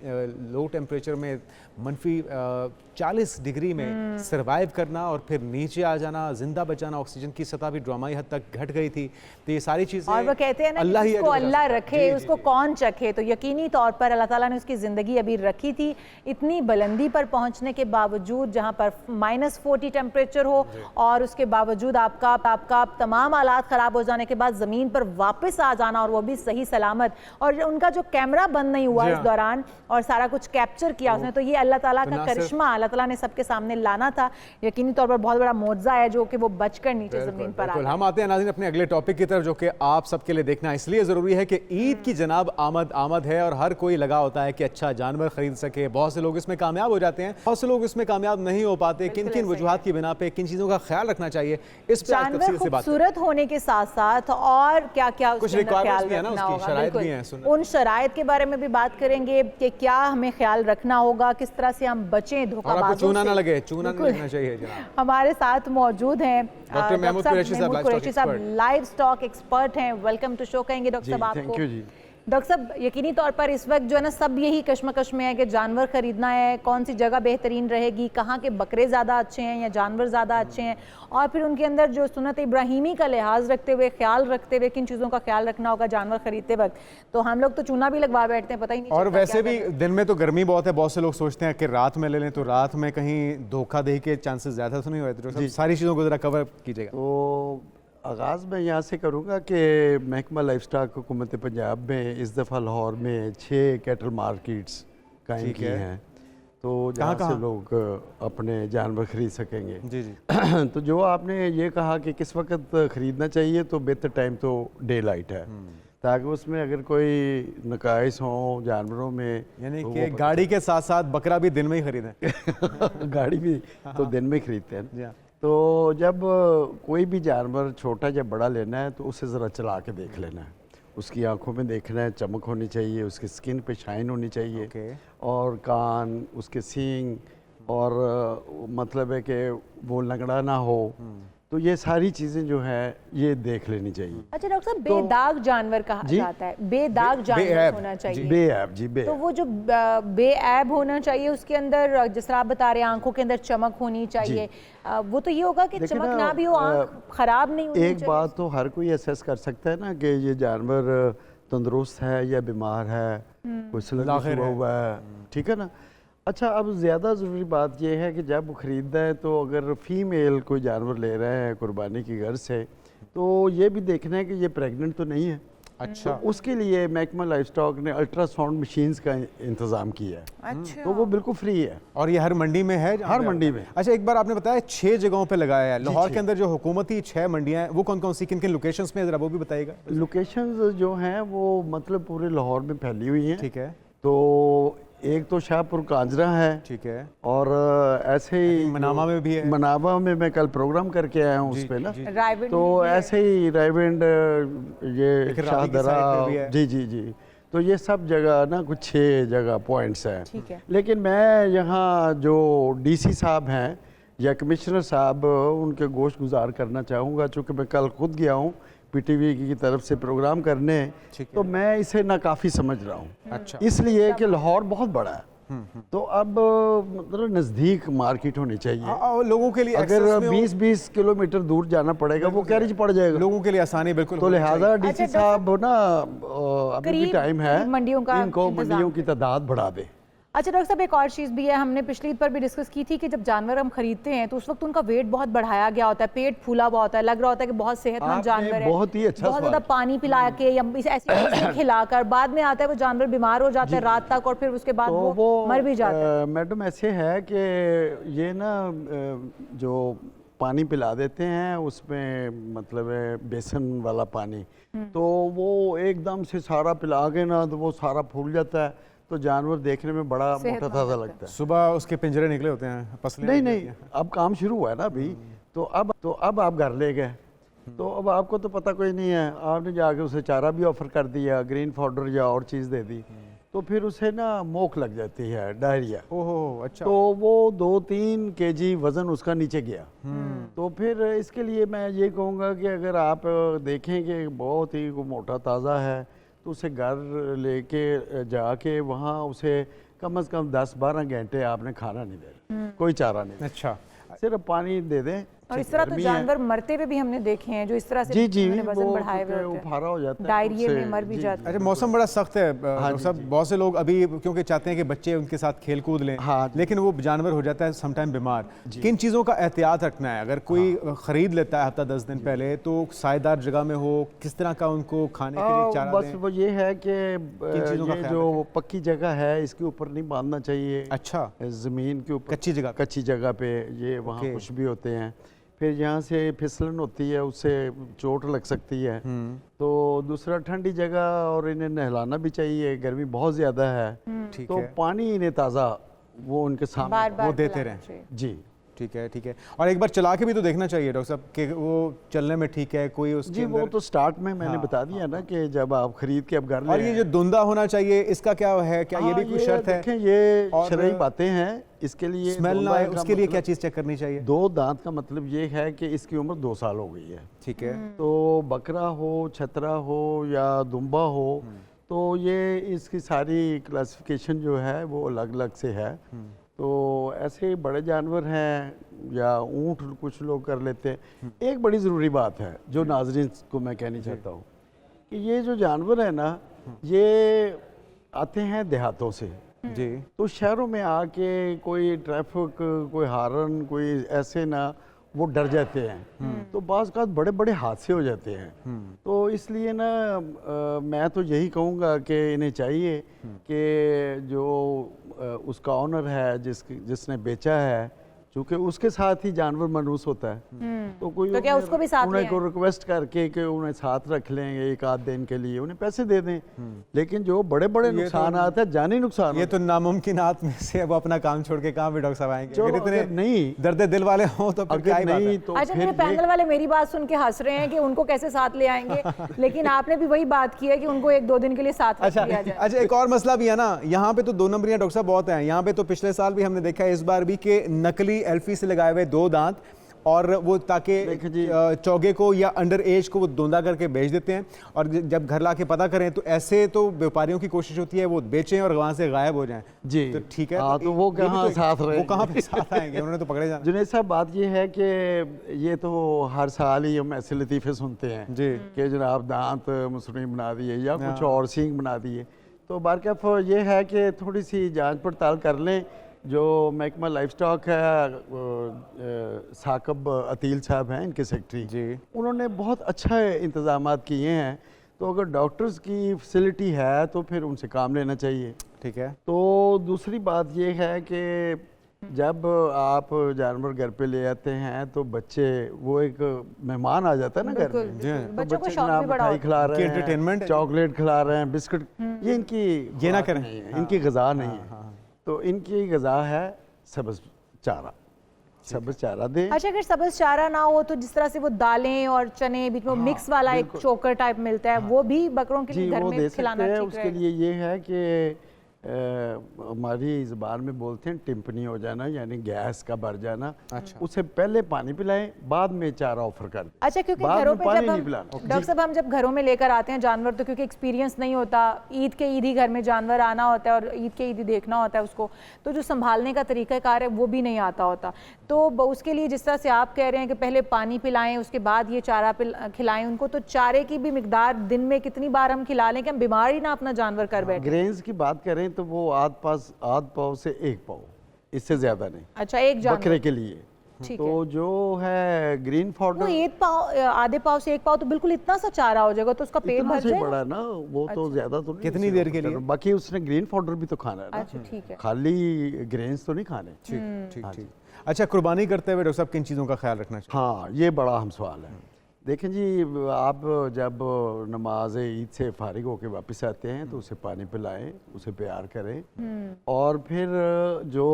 लो टेम्परेचर में -40 डिग्री में सरवाइव करना और फिर नीचे आ जाना, जिंदा बचाना, ऑक्सीजन की सतह भी ड्रामाई हद तक घट गई थी। तो ये सारी चीजें, और वो कहते हैं ना कि जिसको अल्लाह रखे उसको कौन चखे, तो यकीनी तौर पर अल्लाह ताला ने उसकी ज़िंदगी अभी रखी थी। इतनी बुलंदी पर पहुंचने के बावजूद, जहां पर -40 टेम्परेचर हो, और उसके बावजूद आपका तमाम हालात ख़राब हो जाने के बाद ज़मीन पर वापस आ जाना, और वो भी सही सलामत, और उनका जो कैमरा बंद नहीं हुआ इस दौरान और सारा कुछ कैप्चर किया उसने, तो ये अल्लाह ताला का करिश्मा, अल्लाह ताला ने सबके सामने लाना था। यकीनी तौर पर बहुत बड़ा मौजज़ा है जो कि वो बचकर नीचे ज़मीन पर आ गया। हम आते हैं नाज़रीन अपने अगले टॉपिक की तरफ, जो कि आप सबके लिए देखना इसलिए ज़रूरी है कि ईद की जनाब आमद है, और हर कोई लगा होता है कि अच्छा जानवर खरीद सके। बहुत से लोग इसमें कामयाब हो जाते हैं, बहुत से लोग इसमें कामयाब नहीं हो पाते। किन किन वजूहात की बिना पे किन चीज़ों का ख्याल रखना चाहिए, इस पर आज तफसील से बात खूबसूरत होने के साथ साथ और क्या क्या कुछ रिक्वायरमेंट्स भी है ना, उसकी शराइत भी हैं, उन शराइत के बारे में भी बात करेंगे कि क्या हमें ख्याल रखना होगा, किस तरह से हम बचें धोखाबाजों से। चूना ना लगे, चूना नहीं लगना चाहिए जनाब। हमारे साथ मौजूद हैं डॉक्टर महमूद कुरैशी साहब, लाइव स्टॉक एक्सपर्ट हैं। वेलकम टू शो कहेंगे डॉक्टर साहब आपको। Thank you ji. डॉक्टर साहब, यकीनी तौर पर इस वक्त जो है ना सब यही कश्मकश में है कि जानवर ख़रीदना है, कौन सी जगह बेहतरीन रहेगी, कहाँ के बकरे ज़्यादा अच्छे हैं या जानवर ज़्यादा अच्छे हैं, और फिर उनके अंदर जो सुन्नत इब्राहिमी का लिहाज रखते हुए, ख्याल रखते हुए किन चीज़ों का ख्याल रखना होगा जानवर ख़रीदते वक्त। तो हम लोग तो चूना भी लगवा बैठते हैं, पता ही नहीं और वैसे भी दिन में तो गर्मी बहुत है, बहुत से लोग सोचते हैं कि रात में ले लें, तो रात में कहीं धोखाधही के चांसेस ज़्यादा तो नहीं होते। सारी चीज़ों को ज़रा कवर कीजिएगा। तो आगाज़ मैं यहाँ से करूँगा कि महकमा लाइफ स्टॉक हुकूमत पंजाब में इस दफ़ा लाहौर में 6 कैटल मार्केट्स कायम की हैं, तो जहाँ से लोग अपने जानवर ख़रीद सकेंगे। जी जी। तो जो आपने ये कहा कि किस वक्त ख़रीदना चाहिए, तो बेहतर टाइम तो डे लाइट है, ताकि उसमें अगर कोई नकाइस हों जानवरों में, यानी कि गाड़ी के साथ साथ बकरा भी दिन में ही खरीदें। गाड़ी भी तो दिन में खरीदते हैं। तो जब कोई भी जानवर छोटा या बड़ा लेना है तो उसे ज़रा चला के देख लेना है, उसकी आंखों में देखना है, चमक होनी चाहिए, उसकी स्किन पे शाइन होनी चाहिए, और कान, उसके सींग, और मतलब है कि वो लंगड़ा ना हो, तो ये सारी चीज़ें जो है ये देख लेनी चाहिए। अच्छा डॉक्टर साहब, बेदाग जानवर कहा जाता है, बेदाग जानवर होना चाहिए। बेऐब जी, बेऐब। तो वो जो बेऐब होना चाहिए, उसके अंदर जिस तरह आप बता रहे हैं आंखों के अंदर चमक होनी चाहिए, वो तो ये होगा कि चमक ना भी हो, आंख खराब नहीं होनी चाहिए। एक बात तो हर कोई असेस कर सकता है ना कि ये जानवर तंदुरुस्त है या बीमार है, कोई सलग हुआ है, ठीक है ना। अच्छा, अब ज़्यादा ज़रूरी बात यह है कि जब ख़रीदना है तो अगर फ़ीमेल कोई जानवर ले रहे हैं कुर्बानी की गर्ज से, तो ये भी देखना है कि ये प्रेग्नेंट तो नहीं है। अच्छा, तो उसके लिए महकमा लाइफ स्टॉक ने अल्ट्रासाउंड मशीन्स का इंतज़ाम किया है। अच्छा, तो वो बिल्कुल फ्री है, और ये हर मंडी में है, हर मंडी में। अच्छा, एक बार आपने बताया 6 जगहों पे लगाया है लाहौर के अंदर, जो हुकूमती 6 मंडियां हैं वो कौन कौन सी, किन किन लोकेशंस में, जरा वो भी बताइएगा। लोकेशंस जो हैं वो मतलब पूरे लाहौर में फैली हुई हैं। ठीक है। तो एक तो शाहपुर कांजरा है, ठीक है, और ऐसे ही मनामा में भी है। मनामा में मैं कल प्रोग्राम करके आया हूँ उस पे ना, तो ऐसे ही रायविंड, ये शाहदरा, जी जी जी, तो ये सब जगह ना कुछ 6 जगह पॉइंट्स हैं। लेकिन मैं यहाँ जो डीसी साहब हैं या कमिश्नर साहब, उनके गोश गुजार करना चाहूँगा, चूँकि मैं कल खुद गया हूँ पीटीवी की तरफ से प्रोग्राम करने, तो मैं इसे नाकाफ़ी समझ रहा हूँ। अच्छा, इसलिए कि लाहौर बहुत बड़ा है, तो अब मतलब नज़दीक मार्केट होनी चाहिए लोगों के लिए। अगर 20-20 किलोमीटर दूर जाना पड़ेगा, वो कैरेज पड़ जाएगा, लोगों के लिए आसानी बिल्कुल। तो लिहाजा डीसी साहब ना, अभी भी टाइम है, इनको मंडियों की तादाद बढ़ा दे। अच्छा डॉक्टर साहब, एक और चीज़ भी है, हमने पिछली ईद पर भी डिस्कस की थी कि जब जानवर हम खरीदते हैं तो उस वक्त उनका वेट बहुत बढ़ाया गया होता है, पेट फूला हुआ होता है, लग रहा होता है कि बहुत सेहतमंद जानवर है, बहुत ही अच्छा, बहुत ज़्यादा पानी पिला के या ऐसी चीज़ें खिलाकर, बाद में आता है वो जानवर बीमार हो जाता है रात तक, और फिर उसके बाद वो मर भी जाता है। मैडम ऐसे है कि ये ना जो पानी पिला देते हैं उसमें मतलब है बेसन वाला पानी, तो वो एकदम से सारा पिला के ना तो वो सारा फूल जाता है, तो जानवर देखने में बड़ा मोटा ताज़ा लगता है। सुबह उसके पिंजरे निकले होते हैं, पसले नहीं, अब काम शुरू हुआ है ना अभी, तो अब आप घर ले गए, तो अब आपको तो पता कोई नहीं है, आपने जाके उसे चारा भी ऑफर कर दिया, ग्रीन पाउडर या और चीज़ दे दी, तो फिर उसे ना मोक लग जाती है, डायरिया। ओहो, अच्छा। तो वो 2-3 kg वज़न उसका नीचे गया। तो फिर इसके लिए मैं ये कहूँगा कि अगर आप देखें कि बहुत ही मोटा ताज़ा है तो उसे घर लेके जाके वहाँ उसे कम से कम 10-12 घंटे आपने खाना नहीं देना, कोई चारा नहीं, अच्छा, सिर्फ पानी दे दें। और इस तरह तो जानवर मरते हुए भी हमने देखे हैं जो इस तरह से जी जी उन्होंने वजन वो बढ़ाए हुए क्योंकि होते हैं, उफारा हो जाता है डायरिया उससे, में मर भी जी, जाते हैं। अरे मौसम बड़ा सख्त है हाँ सब, बहुत से लोग अभी क्योंकि चाहते हैं कि बच्चे उनके साथ खेल कूद लें, हाँ, लेकिन वो जानवर हो जाता है समटाइम बीमार। किन चीज़ों का एहतियात रखना है अगर कोई खरीद लेता है हफ्ता 10 दिन पहले, तो सायेदार जगह में हो, किस तरह का उनको खाने के लिए चारा बस दें? वो ये है कि चीज़ों का ये ख्याल जो पक्की जगह है इसके ऊपर नहीं बांधना चाहिए, अच्छा, ज़मीन के ऊपर, कच्ची जगह पे ये वहाँ कुछ भी होते हैं। फिर यहाँ से फिसलन होती है, उससे चोट लग सकती है। तो दूसरा ठंडी जगह, और इन्हें नहलाना भी चाहिए, गर्मी बहुत ज़्यादा है, तो पानी इन्हें ताज़ा वो उनके सामने वो देते रहें। जी ठीक है। और एक बार चला के भी तो देखना चाहिए डॉक्टर साहब कि वो चलने में ठीक है, कोई उसके जी वो तो स्टार्ट में मैंने बता दिया ना कि जब आप खरीद के अब घर ले, और ये जो धुंधा होना चाहिए इसका क्या है, क्या ये भी कोई शर्त है? देखें ये शरई बातें हैं, इसके लिए स्मेल ना आए उसके लिए क्या चीज़ चेक करनी चाहिए? 2 दांत का मतलब ये है कि इसकी उम्र 2 साल हो गई है। ठीक है। तो बकरा हो, छतरा हो या दुम्बा हो, तो ये इसकी सारी क्लासिफिकेशन जो है वो अलग अलग से है। तो ऐसे बड़े जानवर हैं या ऊँट कुछ लोग कर लेते हैं। एक बड़ी ज़रूरी बात है जो नाजरीन को मैं कहनी चाहता हूँ कि ये जो जानवर है ना, ये आते हैं देहातों से जी, तो शहरों में आके कोई ट्रैफिक, कोई हार्न, कोई ऐसे ना वो डर जाते हैं, तो बाज़ औक़ात बड़े बड़े हादसे हो जाते हैं। तो इसलिए ना मैं तो यही कहूँगा कि इन्हें चाहिए कि जो उसका ऑनर है, जिसने बेचा है, क्योंकि उसके साथ ही जानवर मनूस होता है, तो कोई तो क्या उसको भी साथ उन्हें को रिक्वेस्ट करके कि उन्हें साथ रख लें एक आध दिन के लिए, उन्हें पैसे दे दें। लेकिन जो बड़े बड़े नुकसान आते हैं, जानी नुकसान, ये तो नामुमकिनात में से अब अपना काम छोड़ के कहाँ भी डॉक्टर साहब आएंगे? अगर इतने नहीं दर्द दिल वाले हों तो फिर क्या ही बात है? तो अच्छा, मेरे पैनल वाले मेरी बात सुन के हंस रहे हैं कि उनको कैसे साथ ले आएंगे, लेकिन आपने भी वही बात की है कि उनको 1-2 दिन के लिए साथ रख लिया जाए। अच्छा, एक और मसला भी है ना, यहाँ पे तो 2 नंबरियां डॉक्टर साहब बहुत हैं। यहाँ पे तो पिछले साल भी हमने देखा है, इस बार भी, कि नकली एल्फी से लगाए हुए 2 दांत, और वो ताकि चौगे को या अंडर एज को वो धुंधा करके बेच देते हैं, और जब घर लाके पता करें तो ऐसे तो व्यापारियों की कोशिश होती है वो बेचें और वहाँ से गायब हो जाएं। जी तो ठीक है, तो वो कहाँ साथ रहे, वो कहाँ पे साथ आएंगे? उन्होंने तो पकड़े जाना। जुनैद साहब, बात ये है कि ये तो हर साल ही हम ऐसे लतीफ़े सुनते हैं जी कि जनाब दांत मुसलिम बना दिए या कुछ और सींग बना दिए। तो बारकफ ये है कि थोड़ी सी जांच पड़ताल कर लें। जो महकमा लाइफ स्टॉक है, साकब अतील साहब हैं इनके सेक्रेटरी जी, उन्होंने बहुत अच्छा इंतजाम किए हैं। तो अगर डॉक्टर्स की फैसिलिटी है तो फिर उनसे काम लेना चाहिए। ठीक है। तो दूसरी बात ये है कि जब आप जानवर घर पे ले आते हैं तो बच्चे, वो एक मेहमान आ जाता है ना घर में, तो बच्चों को बच्चे शौक भी बड़ा मिठाई खिला रहे हैं, एंटरटेनमेंट, चॉकलेट खिला रहे हैं, बिस्किट, ये इनकी ये ना करें, इनकी ग़िज़ा नहीं है। तो इनकी ग़िज़ा है सब्ज़ चारा, सब्ज़ चारा दें। अच्छा, अगर सब्ज़ चारा ना हो तो जिस तरह से वो दालें और चने बीच में मिक्स वाला एक चोकर टाइप मिलता है, वो भी बकरों के लिए घर में खिलाना ठीक है? उसके लिए ये है कि हमारी ज़बान में बोलते हैं टिम्पनी हो जाना, यानी गैस का भर जाना। अच्छा। उसे पहले पानी पिलाएं, बाद में चारा ऑफर कर दें। अच्छा, क्योंकि घरों पे जब हम डॉक्टर साहब हम जब घरों में लेकर आते हैं जानवर, तो क्योंकि एक्सपीरियंस नहीं होता, ईद के ईद ही घर में जानवर आना होता है और ईद के ईद ही देखना होता है उसको, तो जो संभालने का तरीक़ाकार है वो भी नहीं आता होता। तो उसके लिए जिस तरह से आप कह रहे हैं कि पहले पानी पिलाएं, उसके बाद ये चारा खिलाएं उनको, तो चारे की भी मिकदार दिन में कितनी बार हम खिला लें कि हम बीमार ही ना अपना जानवर कर बैठे? ग्रेन्स की बात करें तो वो आध पाव से 1 पाव, इससे ज्यादा नहीं। अच्छा, एक जानवर बकरे के लिए। तो जो है ग्रीन पाउडर, वो 1 पाव, आधे पाव से 1 पाव, तो बिल्कुल इतना सा चारा हो जाएगा, तो उसका पेट भर जाएगा। बड़ा ना वो। तो ज्यादा तो नहीं। कितनी देर के लिए? बाकी उसने ग्रीन पाउडर भी तो खाना है ना। अच्छा, ठीक है, खाली ग्रेन्स तो नहीं खाने। ठीक। अच्छा, कुर्बानी करते हुए डॉक्टर साहब किन चीज़ों का ख्याल रखना चाहिए? हाँ, ये बड़ा अहम सवाल है। देखें जी, आप जब नमाज ईद से फारिग होकर वापस आते हैं तो उसे पानी पिलाएं, उसे प्यार करें, और फिर जो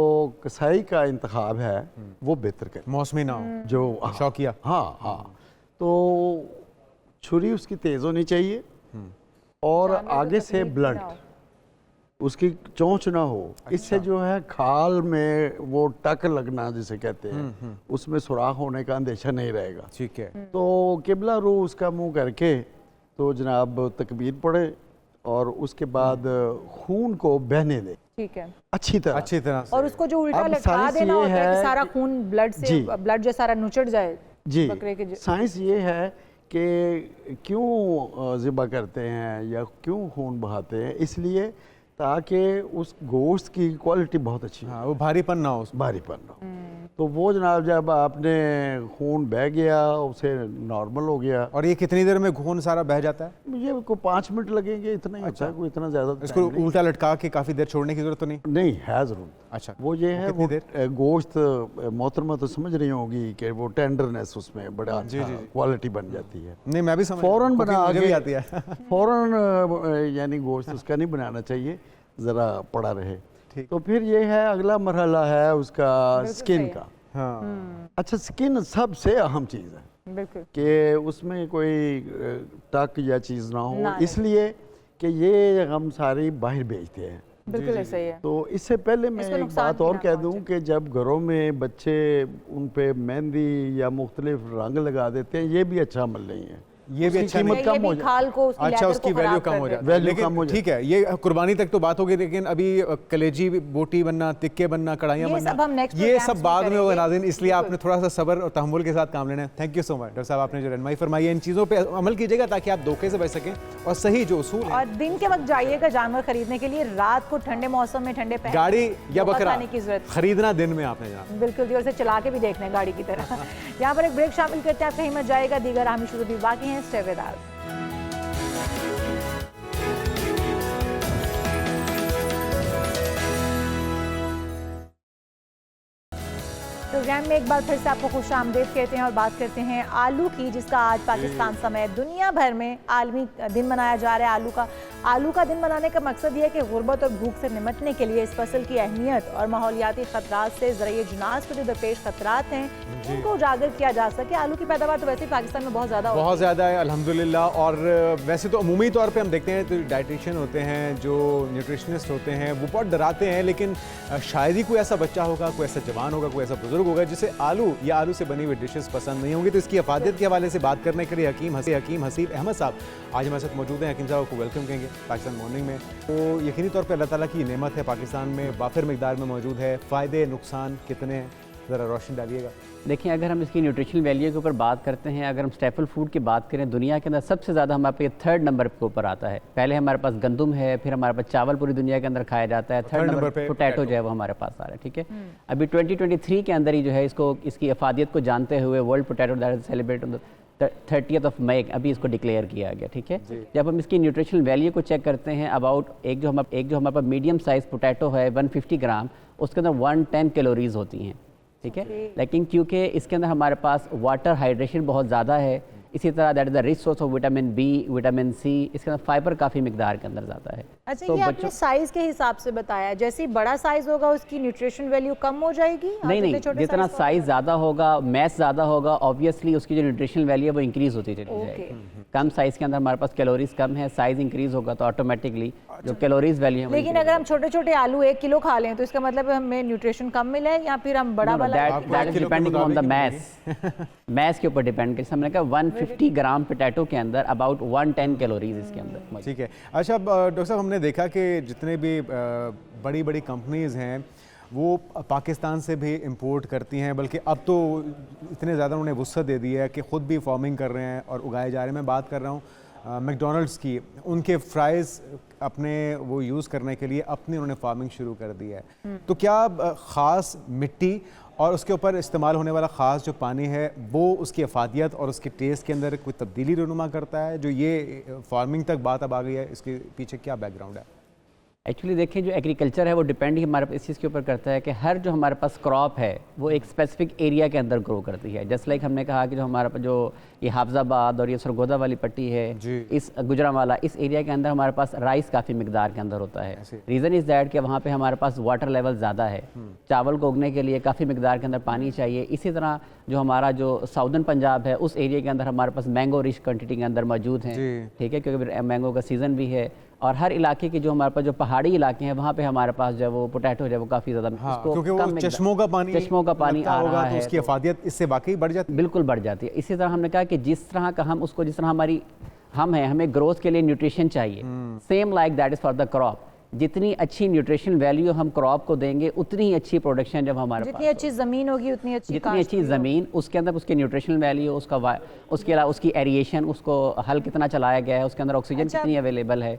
कसाई का इंतखाब है वो बेहतर करें, मौसमी ना हो, जो शौकिया। हाँ। तो छुरी उसकी तेज़ होनी चाहिए और आगे से ब्लंट, उसकी चोंच ना हो। इससे जो है खाल में वो टक लगना जिसे कहते हैं उसमें सुराख होने का अंदेशा नहीं रहेगा। ठीक है। तो किबला रू उसका मुंह करके तो जनाब तकबीर पढ़े और उसके बाद खून को बहने दे। ठीक है, अच्छी तरह से। और उसको जो उल्टा लटका देना होता है कि सारा खून ब्लड जो सारा नुचड़ जाए जी। बकरे के। साइंस ये है कि क्यों ज़िबा करते हैं या क्यों खून बहाते हैं, इसलिए ताकि उस गोश्त की क्वालिटी बहुत अच्छी है, वो भारीपन ना हो, भारीपन ना हो। तो वो जनाब जब आपने खून बह गया उसे नॉर्मल हो गया। और ये कितनी देर में खून सारा बह जाता है? ये को 5 मिनट लगेंगे, इतना ही होता है, कोई इतना ज़्यादा। इसको उल्टा लटका के काफ़ी देर छोड़ने की जरूरत तो नहीं है ज़रूर। अच्छा, वो ये है वो गोश्त मोहतरमा तो समझ रही होगी कि वो टेंडरनेस उसमें बड़ा अच्छा क्वालिटी बन जाती है। नहीं, मैं भी समझ, फ़ौरन बना भी आती है फ़ौरन यानी गोश्त उसका नहीं बनाना चाहिए, ज़रा पड़ा रहे। तो फिर ये है अगला मरहला है उसका स्किन का। हाँ। अच्छा, स्किन सबसे अहम चीज़ है बिल्कुल कि उसमें कोई टक या चीज़ ना हो, इसलिए कि ये हम सारी बाहर बेचते हैं। बिल्कुल ऐसा ही है। तो इससे पहले मैं एक बात और कह दूं कि जब घरों में बच्चे उन पे मेहंदी या मुख्तलिफ रंग लगा देते हैं, ये भी अच्छा अमल नहीं है। ये भी अच्छा कीमत कम हो जाए। अच्छा, उसकी वैल्यू कम हो जाती है। लेकिन ठीक है, ये कुर्बानी तक तो बात होगी, लेकिन अभी कलेजी बोटी बनना, तिक्के बनना, कढ़ाइयाँ बनना, ये सब बाद में होगा नाज़रीन, इसलिए आपने थोड़ा सा सब्र और तहम्मुल के साथ काम लेना है। Thank you so much doctor साहब, आपने जो रहनुमाई फरमाई है, इन चीज़ों पे अमल कीजिएगा ताकि आप धोखे से बच सकें और सही जो उसूल है। और दिन के वक्त जाइएगा जानवर खरीदने के लिए, रात को ठंडे मौसम में ठंडे पैर गाड़ी या बकरा की जरूरत खरीदना दिन में आपने जनाब बिल्कुल जोर से चला के भी देखना है गाड़ी की तरह। यहाँ पर एक ब्रेक शामिल करते हैं, आप कहीं मत जाएगा, दीगर अहम शुरू भी बाकी हैं। Stay with us. प्रोग्राम में एक बार फिर से आपको खुश आमदीद कहते हैं और बात करते हैं आलू की, जिसका आज पाकिस्तान समेत दुनिया भर में आलमी दिन मनाया जा रहा है। आलू का दिन मनाने का मकसद ये है कि गुर्बत और भूख से निमटने के लिए इस फसल की अहमियत और माहौलियाती खतरात से ज़रिए जुनास को जो दरपेश खतरात हैं उनको उजागर किया जा सके। आलू की पैदावार तो वैसे ही पाकिस्तान में बहुत ज़्यादा है अल्हम्दुलिल्लाह। और वैसे तो अमूमी तौर पर हम देखते हैं तो डाइटिशियन होते हैं, जो न्यूट्रिशनिस्ट होते हैं, वो बहुत डराते हैं, लेकिन शायद ही कोई ऐसा बच्चा होगा, कोई ऐसा जवान होगा, कोई ऐसा बुजुर्ग होगा जिसे आलू या आलू से बनी हुई डिशेस पसंद नहीं होंगी। तो इसकी अफादियत के हवाले से बात करने के लिए हकीम हसीब अहमद साहब आज हमारे साथ मौजूद हैं। हकीम साहब को वेलकम कहेंगे पाकिस्तान मॉर्निंग में। तो यकीनी तौर पे अल्लाह ताला की नेमत है, पाकिस्तान में वाफिर मिकदार में मौजूद है। फ़ायदे नुकसान कितने हैं, ज़रा रोशनी डालिएगा। देखिए, अगर हम इसकी न्यूट्रिशनल वैल्यू के ऊपर बात करते हैं, अगर हम स्टेपल फूड की बात करें, दुनिया के अंदर सबसे ज़्यादा हमारे पे 3rd नंबर के ऊपर आता है। पहले हमारे पास गंदम है, फिर हमारे पास चावल पूरी दुनिया के अंदर खाया जाता है, 3rd नंबर पे पोटैटो जो है वो हमारे पास आ रहा है। ठीक है, अभी 2023 के अंदर ही जो है इसकी अफादियत को जानते हुए world potato day celebrate on 30th मई अभी इसको डिक्लेयर किया गया। ठीक है, जब हम इसकी न्यूट्रिशनल वैल्यू को चेक करते हैं, अबाउट एक जो हमारे पास मीडियम साइज़ पोटैटो है 150 ग्राम, उसके अंदर 110 कैलोरीज होती हैं। ठीक है, लेकिन क्योंकि इसके अंदर हमारे पास वाटर हाइड्रेशन बहुत ज़्यादा है, इसी तरह that is the rich source of vitamin B, vitamin C, इसके अंदर फाइबर काफ़ी मिकदार के अंदर ज़्यादा है। अच्छा, तो ये आपने साइज़ के हिसाब से बताया, जैसे ही बड़ा साइज़ होगा उसकी न्यूट्रिशन वैल्यू कम हो जाएगी? नहीं, जितना साइज़ ज़्यादा होगा, मैथ ज़्यादा होगा, ऑब्वियसली उसकी जो न्यूट्रिशनल वैल्यू है वो इंक्रीज़ होती चली जाएगी। कम साइज़ के अंदर हमारे पास कैलोरीज कम है, साइज़ इंक्रीज़ होगा तो ऑटोमेटिकली जो कैलोरीज वैल्यू है। लेकिन अगर हम छोटे छोटे आलू 1 किलो खा लें तो इसका मतलब हमें न्यूट्रिशन कम मिले या फिर हम बड़ा वाला? That is depending on the maths के ऊपर डिपेंड करता है। हमने कहा 150 ग्राम पोटैटो के अंदर अबाउट 110 कैलोरीज इसके अंदर। ठीक है। अच्छा डॉक्टर साहब, हमने देखा कि जितने भी बड़ी बड़ी कंपनीज़ हैं वो पाकिस्तान से भी इंपोर्ट करती हैं, बल्कि अब तो इतने ज़्यादा उन्हें वुसअत दे दी है कि ख़ुद भी फार्मिंग कर रहे हैं और उगाए जा रहे हैं। मैं बात कर रहा हूँ मैकडॉनल्ड्स की, उनके फ्राइज़ अपने वो यूज़ करने के लिए अपनी उन्होंने फार्मिंग शुरू कर दी है। तो क्या ख़ास मिट्टी और उसके ऊपर इस्तेमाल होने वाला ख़ास जो पानी है वो उसकी अफादियत और उसके टेस्ट के अंदर कोई तब्दीली रहनुमा करता है? जो ये फार्मिंग तक बात अब आ गई है, इसके पीछे क्या बैकग्राउंड है? एक्चुअली देखिए, जो एग्रीकल्चर है वो डिपेंड ही हमारे इस चीज़ के ऊपर करता है कि हर जो हमारे पास क्रॉप है वो एक स्पेसिफिक एरिया के अंदर ग्रो करती है। जस्ट लाइक हमने कहा कि जो हमारा जो ये हाफजाबाद और ये सरगोदा वाली पट्टी है, इस गुजरांवाला, इस एरिया के अंदर हमारे पास राइस काफ़ी मिकदार के अंदर होता है। रीज़न इज़ दैट कि वहाँ पे हमारे पास वाटर लेवल ज़्यादा है, चावल को उगने के लिए काफ़ी मिकदार के अंदर पानी चाहिए। इसी तरह जो हमारा जो साउदर्न पंजाब है उस एरिया के अंदर हमारे पास मैंगो रिच क्वान्टिटी के अंदर मौजूद हैं, ठीक है, क्योंकि मैंगो का सीज़न भी है। और हर इलाके के जो हमारे पास जो पहाड़ी इलाके हैं वहाँ पे हमारे पास जो है वो पोटैटो जो है वो काफ़ी ज़्यादा, क्योंकि वो चश्मों का पानी आ रहा है, तो उसकी अफादियत इससे वाकई बढ़ जाती है। बिल्कुल बढ़ जाती है। इसी तरह हमने कहा कि जिस तरह का हम उसको, जिस तरह हम हैं, हमें ग्रोथ के लिए न्यूट्रिशन चाहिए, same like that is for the crop. जितनी अच्छी न्यूट्रिशन वैल्यू हम क्रॉप को देंगे उतनी ही अच्छी प्रोडक्शन जब हमारे जितनी अच्छी ज़मीन होगी उतनी अच्छी, जितनी अच्छी ज़मीन, उसके अंदर उसकी न्यूट्रिशनल वैल्यू, उसके अलावा उसकी एरिएशन, उसको हल कितना चलाया गया है, उसके अंदर ऑक्सीजन कितनी अवेलेबल है।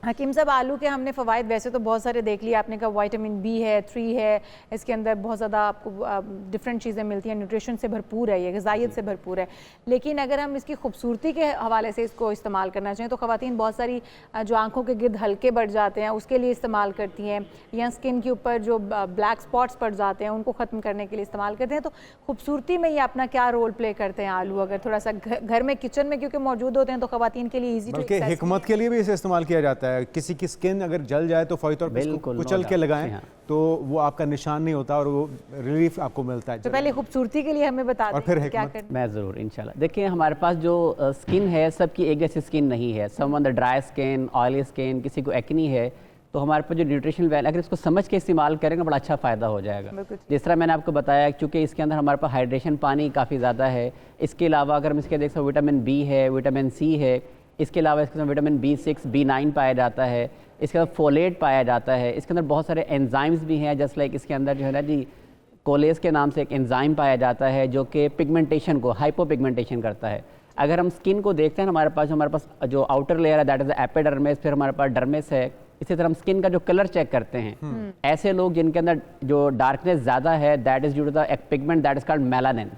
हकीम साहब, आलू के हमने फ़वाइद वैसे तो बहुत सारे देख लिए, आपने कहा विटामिन बी है, 3 है, इसके अंदर बहुत ज़्यादा आपको डिफरेंट चीज़ें मिलती हैं, न्यूट्रिशन से भरपूर है, ये ग़िज़ाइयत से भरपूर है। लेकिन अगर हम इसकी खूबसूरती के हवाले से इसको इस्तेमाल करना चाहें तो ख़वातीन बहुत सारी जो आँखों के गिर्द हल्के बढ़ जाते हैं उसके लिए इस्तेमाल करती हैं, या स्किन के ऊपर जो ब्लैक स्पॉट्स पड़ जाते हैं उनको ख़त्म करने के लिए इस्तेमाल करते हैं। तो खूबसूरती में ये अपना क्या रोल प्ले करते हैं आलू? अगर थोड़ा सा घर में किचन में क्योंकि मौजूद होते हैं तो ख़वातीन के लिए ईजी, बल्कि हिकमत के लिए भी इसे इस्तेमाल किया जाता है। किसी की स्किन अगर जल जाए तो फौरी तौर पर कुचल के लगाएं तो वो आपका निशान नहीं होता और वो रिलीफ आपको मिलता है। तो पहले खूबसूरती के लिए हमें बता दें फिर क्या करना। मैं ज़रूर इंशाल्लाह। देखिए, हमारे पास जो स्किन है सबकी एक जैसी स्किन नहीं है। Some the dry skin, oily skin, किसी को एक्नी है, तो हमारे पास जो न्यूट्रिशनल वैल्यू अगर इसको समझ के इस्तेमाल करेंगे बड़ा अच्छा फ़ायदा हो जाएगा। जिस तरह मैंने आपको बताया, क्योंकि इसके अंदर हमारे पास हाइड्रेशन पानी काफ़ी ज़्यादा है। इसके अलावा अगर हम इसके देख सकते विटामिन बी है, विटामिन सी है, इसके अलावा इसके अंदर विटामिन B6, B9 पाया जाता है, इसके अंदर फोलेट पाया जाता है, इसके अंदर बहुत सारे एंजाइम्स भी हैं। जस्ट लाइक इसके अंदर जो है ना जी, कोलेस के नाम से एक एंजाइम पाया जाता है जो कि पिगमेंटेशन को, हाइपो पिगमेंटेशन करता है। अगर हम स्किन को देखते हैं, हमारे पास जो आउटर लेयर है दैट इज़ एपिडर्मिस, फिर हमारे पास डर्मिस है। इसी तरह हम स्किन का जो कलर चेक करते हैं, ऐसे लोग जिनके अंदर जो डार्कनेस ज़्यादा है that is due to the pigment that is called melanin.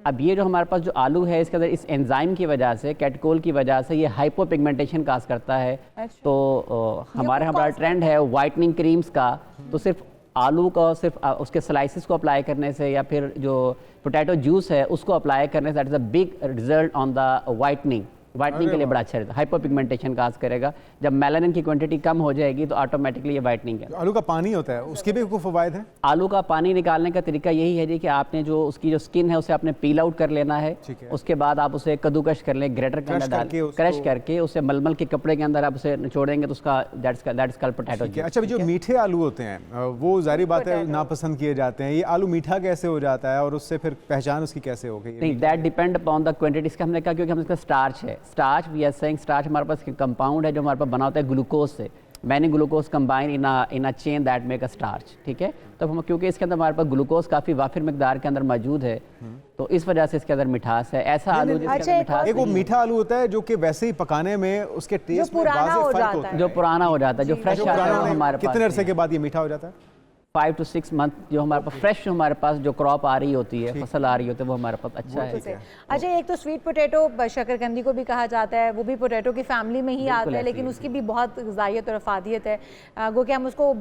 अब ये जो हमारे पास जो आलू है इसके अंदर इस एंजाइम की वजह से, कैटकोल की वजह से ये हाइपो पिगमेंटेशन काज करता है। तो हमारा ट्रेंड है वाइटनिंग क्रीम्स का, तो सिर्फ आलू का सिर्फ उसके स्लाइसिस को अप्लाई करने से या फिर जो पोटैटो जूस है उसको अप्लाई करने say that is a big result on the whitening के लिए बड़ा अच्छा रहता है। हाइपर पिगमेंटेशन काज करेगा। जब मेलानिन की क्वांटिटी कम हो जाएगी तो ऑटोमेटिकली ये वाइटनिंग है। आलू का पानी होता है, उसके भी कोई फ़वाइद है? आलू का पानी निकालने का तरीका यही है जी कि आपने जो उसकी जो स्किन है उसे आपने पील आउट कर लेना है। उसके बाद आप उसे कद्दूकश कर लें, ग्रेटर के अंदर डाल क्रश करके उसे मलमल के कपड़े के अंदर आप उसे निचोड़ेंगे तो उसका दैट इज कॉल्ड पोटैटो। अच्छा, जो मीठे आलू होते हैं वो जारी बात है नापसंद किए जाते हैं, ये आलू मीठा कैसे हो जाता है और उससे फिर पहचान उसकी कैसे हो गई? नहीं, that depend upon the quantity. इसका हमने कहा क्योंकि हम इसका स्टार्च है, स्टार्च भी स्टार्च हमारे पास कंपाउंड है जो हमारे पास बना होता है ग्लूकोज से। Many glucose combine in a chain that make a starch, ठीक है। तो हम क्योंकि इसके अंदर हमारे पास ग्लूकोज काफ़ी वाफिर मिकदार के अंदर मौजूद है तो इस वजह से इसके अंदर मिठास है। ऐसा आलू जिसके मिठास, एक वो मीठा आलू होता है जो कि वैसे ही पकाने में उसके टेस्ट में वाज़ेह फर्क होता है, जो पुराना हो जाता है, जो फ्रेश आता है हमारे पास। कितने अरसे के बाद ये मीठा हो जाता है? 5 to 6 मंथ जो हमारे पास फ्रेश जो हमारे पास जो क्रॉप आ रही होती है, फसल आ रही होती है, वो हमारे पास अच्छा है। अच्छा, एक तो स्वीट पोटैटो शकरकंदी को भी कहा जाता है, वो भी पोटैटो की फैमिली में ही आता है, लेकिन उसकी भी बहुत ग़िज़ाइयत और अफादियत है। गो कि हम उसको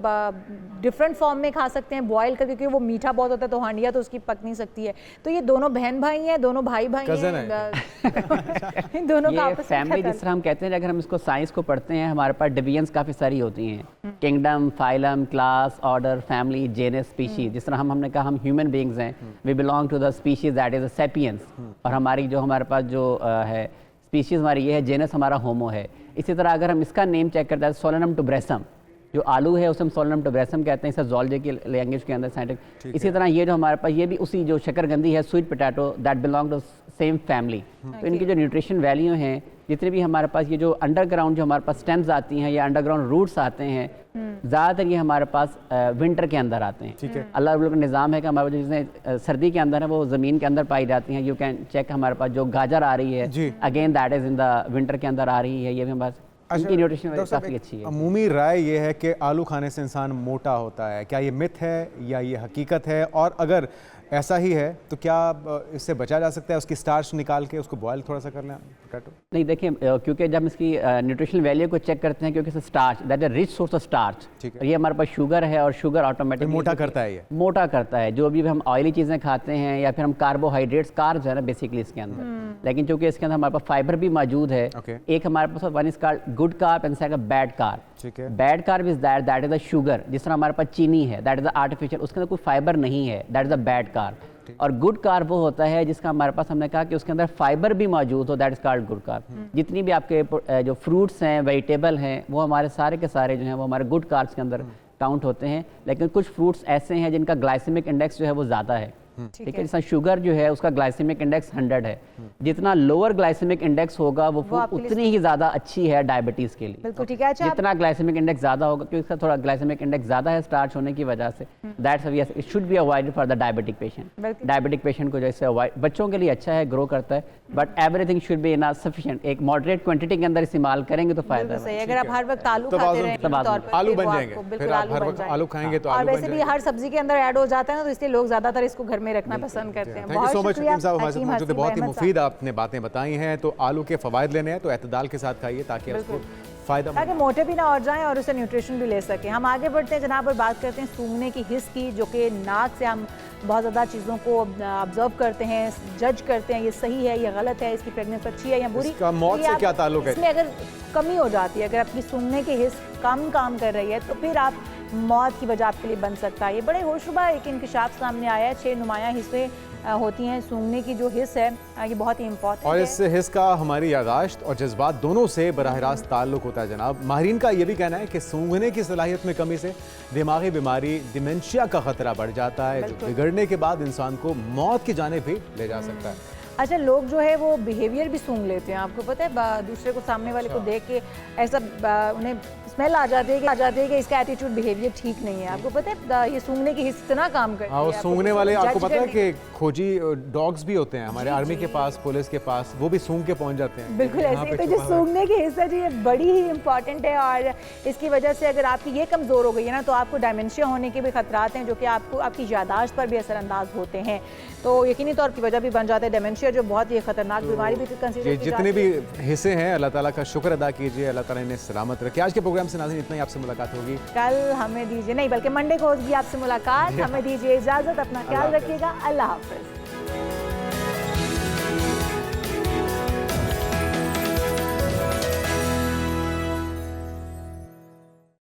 डिफरेंट फॉर्म में खा सकते हैं, बॉयल करके, क्योंकि वो मीठा बहुत होता है तो हांडिया तो उसकी पक नहीं सकती है। तो ये दोनों बहन भाई हैं, दोनों भाई हैं, इन दोनों का आपस में फैमिली, जिस तरह हम कहते हैं, अगर हम इसको साइंस को पढ़ते हैं, हमारे पास डिवीजन्स काफ़ी सारी होती हैं, kingdom, phylum, class, order, family, genus, species. जिस तरह हमने कहा हम ह्यूमन बीइंग्स हैं, we belong to the species that is a sapiens, और हमारी जो हमारे पास जो है स्पीशीज हमारी ये है, जेनस हमारा होमो है। इसी तरह अगर हम इसका नेम चेक करते हैं, सोलेनम टुब्रेसम, जो आलू है उसे हम सोलेनम टुब्रेसम कहते हैं, इसे ज़ूलॉजी की लैंग्वेज के अंदर साइंटिफिक। इसी तरह ये जो हमारे पास ये भी उसी जो शकरकंदी है, sweet potato, that belong to same family. तो इनकी जो न्यूट्रिशन वैल्यू हैं, जितने भी हमारे पास ये जो अंडरग्राउंड जो हमारे पास स्टेम्स आती हैं या अंडरग्राउंड रूट्स आते हैं, ज़्यादातर ये हमारे पास विंटर के अंदर आते हैं। ठीक है, अल्लाह का निज़ाम है कि हमारे पास जिसमें सर्दी के अंदर है वो ज़मीन के अंदर पाई जाती हैं। यू कैन चेक, हमारे पास जो गाजर आ रही है again that is in the winter के अंदर आ रही है, ये भी हमारे पास इनकी न्यूट्रिशन वैल्यू काफ़ी अच्छी है। अमूमी राय ये है कि आलू खाने से इंसान मोटा होता है, क्या ये मिथ है या ये हकीकत है? और अगर ऐसा ही है तो क्या इससे बचा जा सकता है? उसकी स्टार्च निकाल के उसको बॉयल थोड़ा सा कर लें पोटैटो? नहीं, देखिए क्योंकि जब हम इसकी न्यूट्रिशनल वैल्यू को चेक करते हैं, क्योंकि इसमें starch, that is rich source of starch, ठीक है। और ये हमारे पास शुगर है और शुगर ऑटोमेटिक मोटा करता है, ये मोटा करता है। जो भी हम ऑयली चीज़ें खाते हैं या फिर हम कार्बोहाइड्रेट्स, कार्ब्स है ना बेसिकली इसके अंदर, लेकिन चूंकि इसके अंदर हमारे पास फाइबर भी मौजूद है। एक हमारे पास one is called good carb and second bad carb. ठीक है। Bad carb is that is the sugar, जिस तरह हमारे पास चीनी है, दैट इज द आर्टिफिशियल, उसके अंदर कोई फाइबर नहीं है, that is the bad carb. और गुड कार्ब वो होता है जिसका हमारे पास, हमने कहा कि उसके अंदर फाइबर भी मौजूद हो, that is called good carb. जितनी भी आपके जो फ्रूट्स हैं, वेजिटेबल हैं, वो हमारे सारे के सारे जो हैं वो हमारे गुड कार्ब्स के अंदर काउंट होते हैं। लेकिन कुछ फ्रूट्स ऐसे हैं जिनका ग्लाइसेमिक इंडेक्स जो है वो ज़्यादा है, ठीक है। जैसा शुगर जो है उसका ग्लाइसेमिक इंडेक्स 100 है। जितना लोअर ग्लाइसेमिक इंडेक्स होगा वो उतनी ही ज़्यादा अच्छी है डायबिटीज़ के लिए। बिल्कुल ठीक है। अच्छा, जितना ग्लाइसेमिक इंडेक्स ज़्यादा होगा, क्योंकि इसका थोड़ा ग्लाइसेमिक इंडेक्स ज़्यादा है स्टार्च होने की वजह से, that's why it should be avoided for the diabetic patient. Diabetic patient को जैसे अवॉइड, बच्चों के लिए अच्छा है, ग्रो करता है, but everything should be in sufficient, एक मॉडरेट क्वांटिटी के अंदर इस्तेमाल करेंगे तो फायदा है। अगर आप हर वक्त आलू खाते रहें, आलू बन जाएंगे, फिर आप हर वक्त आलू खाएंगे तो और वैसे भी हर सब्जी के अंदर ऐड हो जाता है ना, तो इसलिए लोग ज्यादातर इसको घर में रखना पसंद करते हैं। थैंक यू सो मच हकीम साहब, हमारे साथ मौजूद है। बहुत ही मुफीद आपने बातें बताई हैं। तो आलू के फ़वाइद लेने हैं तो एतदाल के साथ खाइए ताकि आपको फ़ायदा, ताकि मोटे भी ना और जाएं और उसे न्यूट्रिशन भी ले सकें। हम आगे बढ़ते हैं जनाब और बात करते हैं सूंघने की हिस्स की, जो कि नाक से हम बहुत ज़्यादा चीज़ों को ऑब्जर्व करते हैं, जज करते हैं, ये सही है, ये गलत है, इसकी प्रेगनेंसी अच्छी है या बुरी। इसका मौत से क्या ताल्लुक है? इसमें अगर कमी हो जाती है, अगर आपकी सूंघने की हिस्स कम काम कर रही है तो फिर आप मौत की वजह आपके लिए बन सकता है। ये बड़े होशरुबा एक इंकशाफ सामने आया है। 6 नुमायां हिस्से होती हैं सूंघने की, जो हिस्स है ये बहुत ही इंपॉर्टेंट है। और इस हिस्स का हमारी यादाश्त और जज्बात दोनों से बराह रास्त ताल्लुक होता है जनाब। माहिरीन का ये भी कहना है कि सूंघने की सलाहियत में कमी से दिमागी बीमारी डिमेंशिया का खतरा बढ़ जाता है, जो बिगड़ने के बाद इंसान को मौत की जानिब भी ले जा सकता है। अच्छा, लोग जो है वो बिहेवियर भी सूंघ लेते हैं, आपको पता है, दूसरे को, सामने वाले को देख के ऐसा उन्हें स्मेल आ जाती है कि इसका एटीट्यूड, बिहेवियर ठीक नहीं है। आपको पता है ये सूंघने की हिस्से इतना काम करती है। हाँ, सूंघने वाले आपको पता है कि खोजी डॉग्स भी होते हैं हमारे आर्मी के पास, पुलिस के पास, वो भी सूंघ के पहुंच जाते हैं। बिल्कुल ऐसे। तो जो सूंघने की हिस्सा जी, ये बड़ी ही इंपॉर्टेंट है और इसकी वजह से अगर आपकी ये कमज़ोर हो गई है ना, तो आपको डायमेंशिया होने के भी खतरात हैं, जो कि आपको आपकी यादाश्त पर भी असरअंदाज होते हैं। तो यकीनी तौर की वजह भी बन जाता है डायमेंशिया, जो बहुत ही खतरनाक बीमारी भी कंसीडर की जितने भी हिस्से हैं अल्लाह ताला का शुक्र अदा कीजिए, अल्लाह ताला इन्हें सलामत रखे। आज के प्रोग्राम से नाज़रीन इतना ही, आपसे मुलाकात होगी कल। हमें दीजिए, नहीं बल्कि मंडे को होगी आपसे मुलाकात। हमें दीजिए इजाज़त, अपना ख्याल रखिएगा, अल्लाह हाफ़िज़।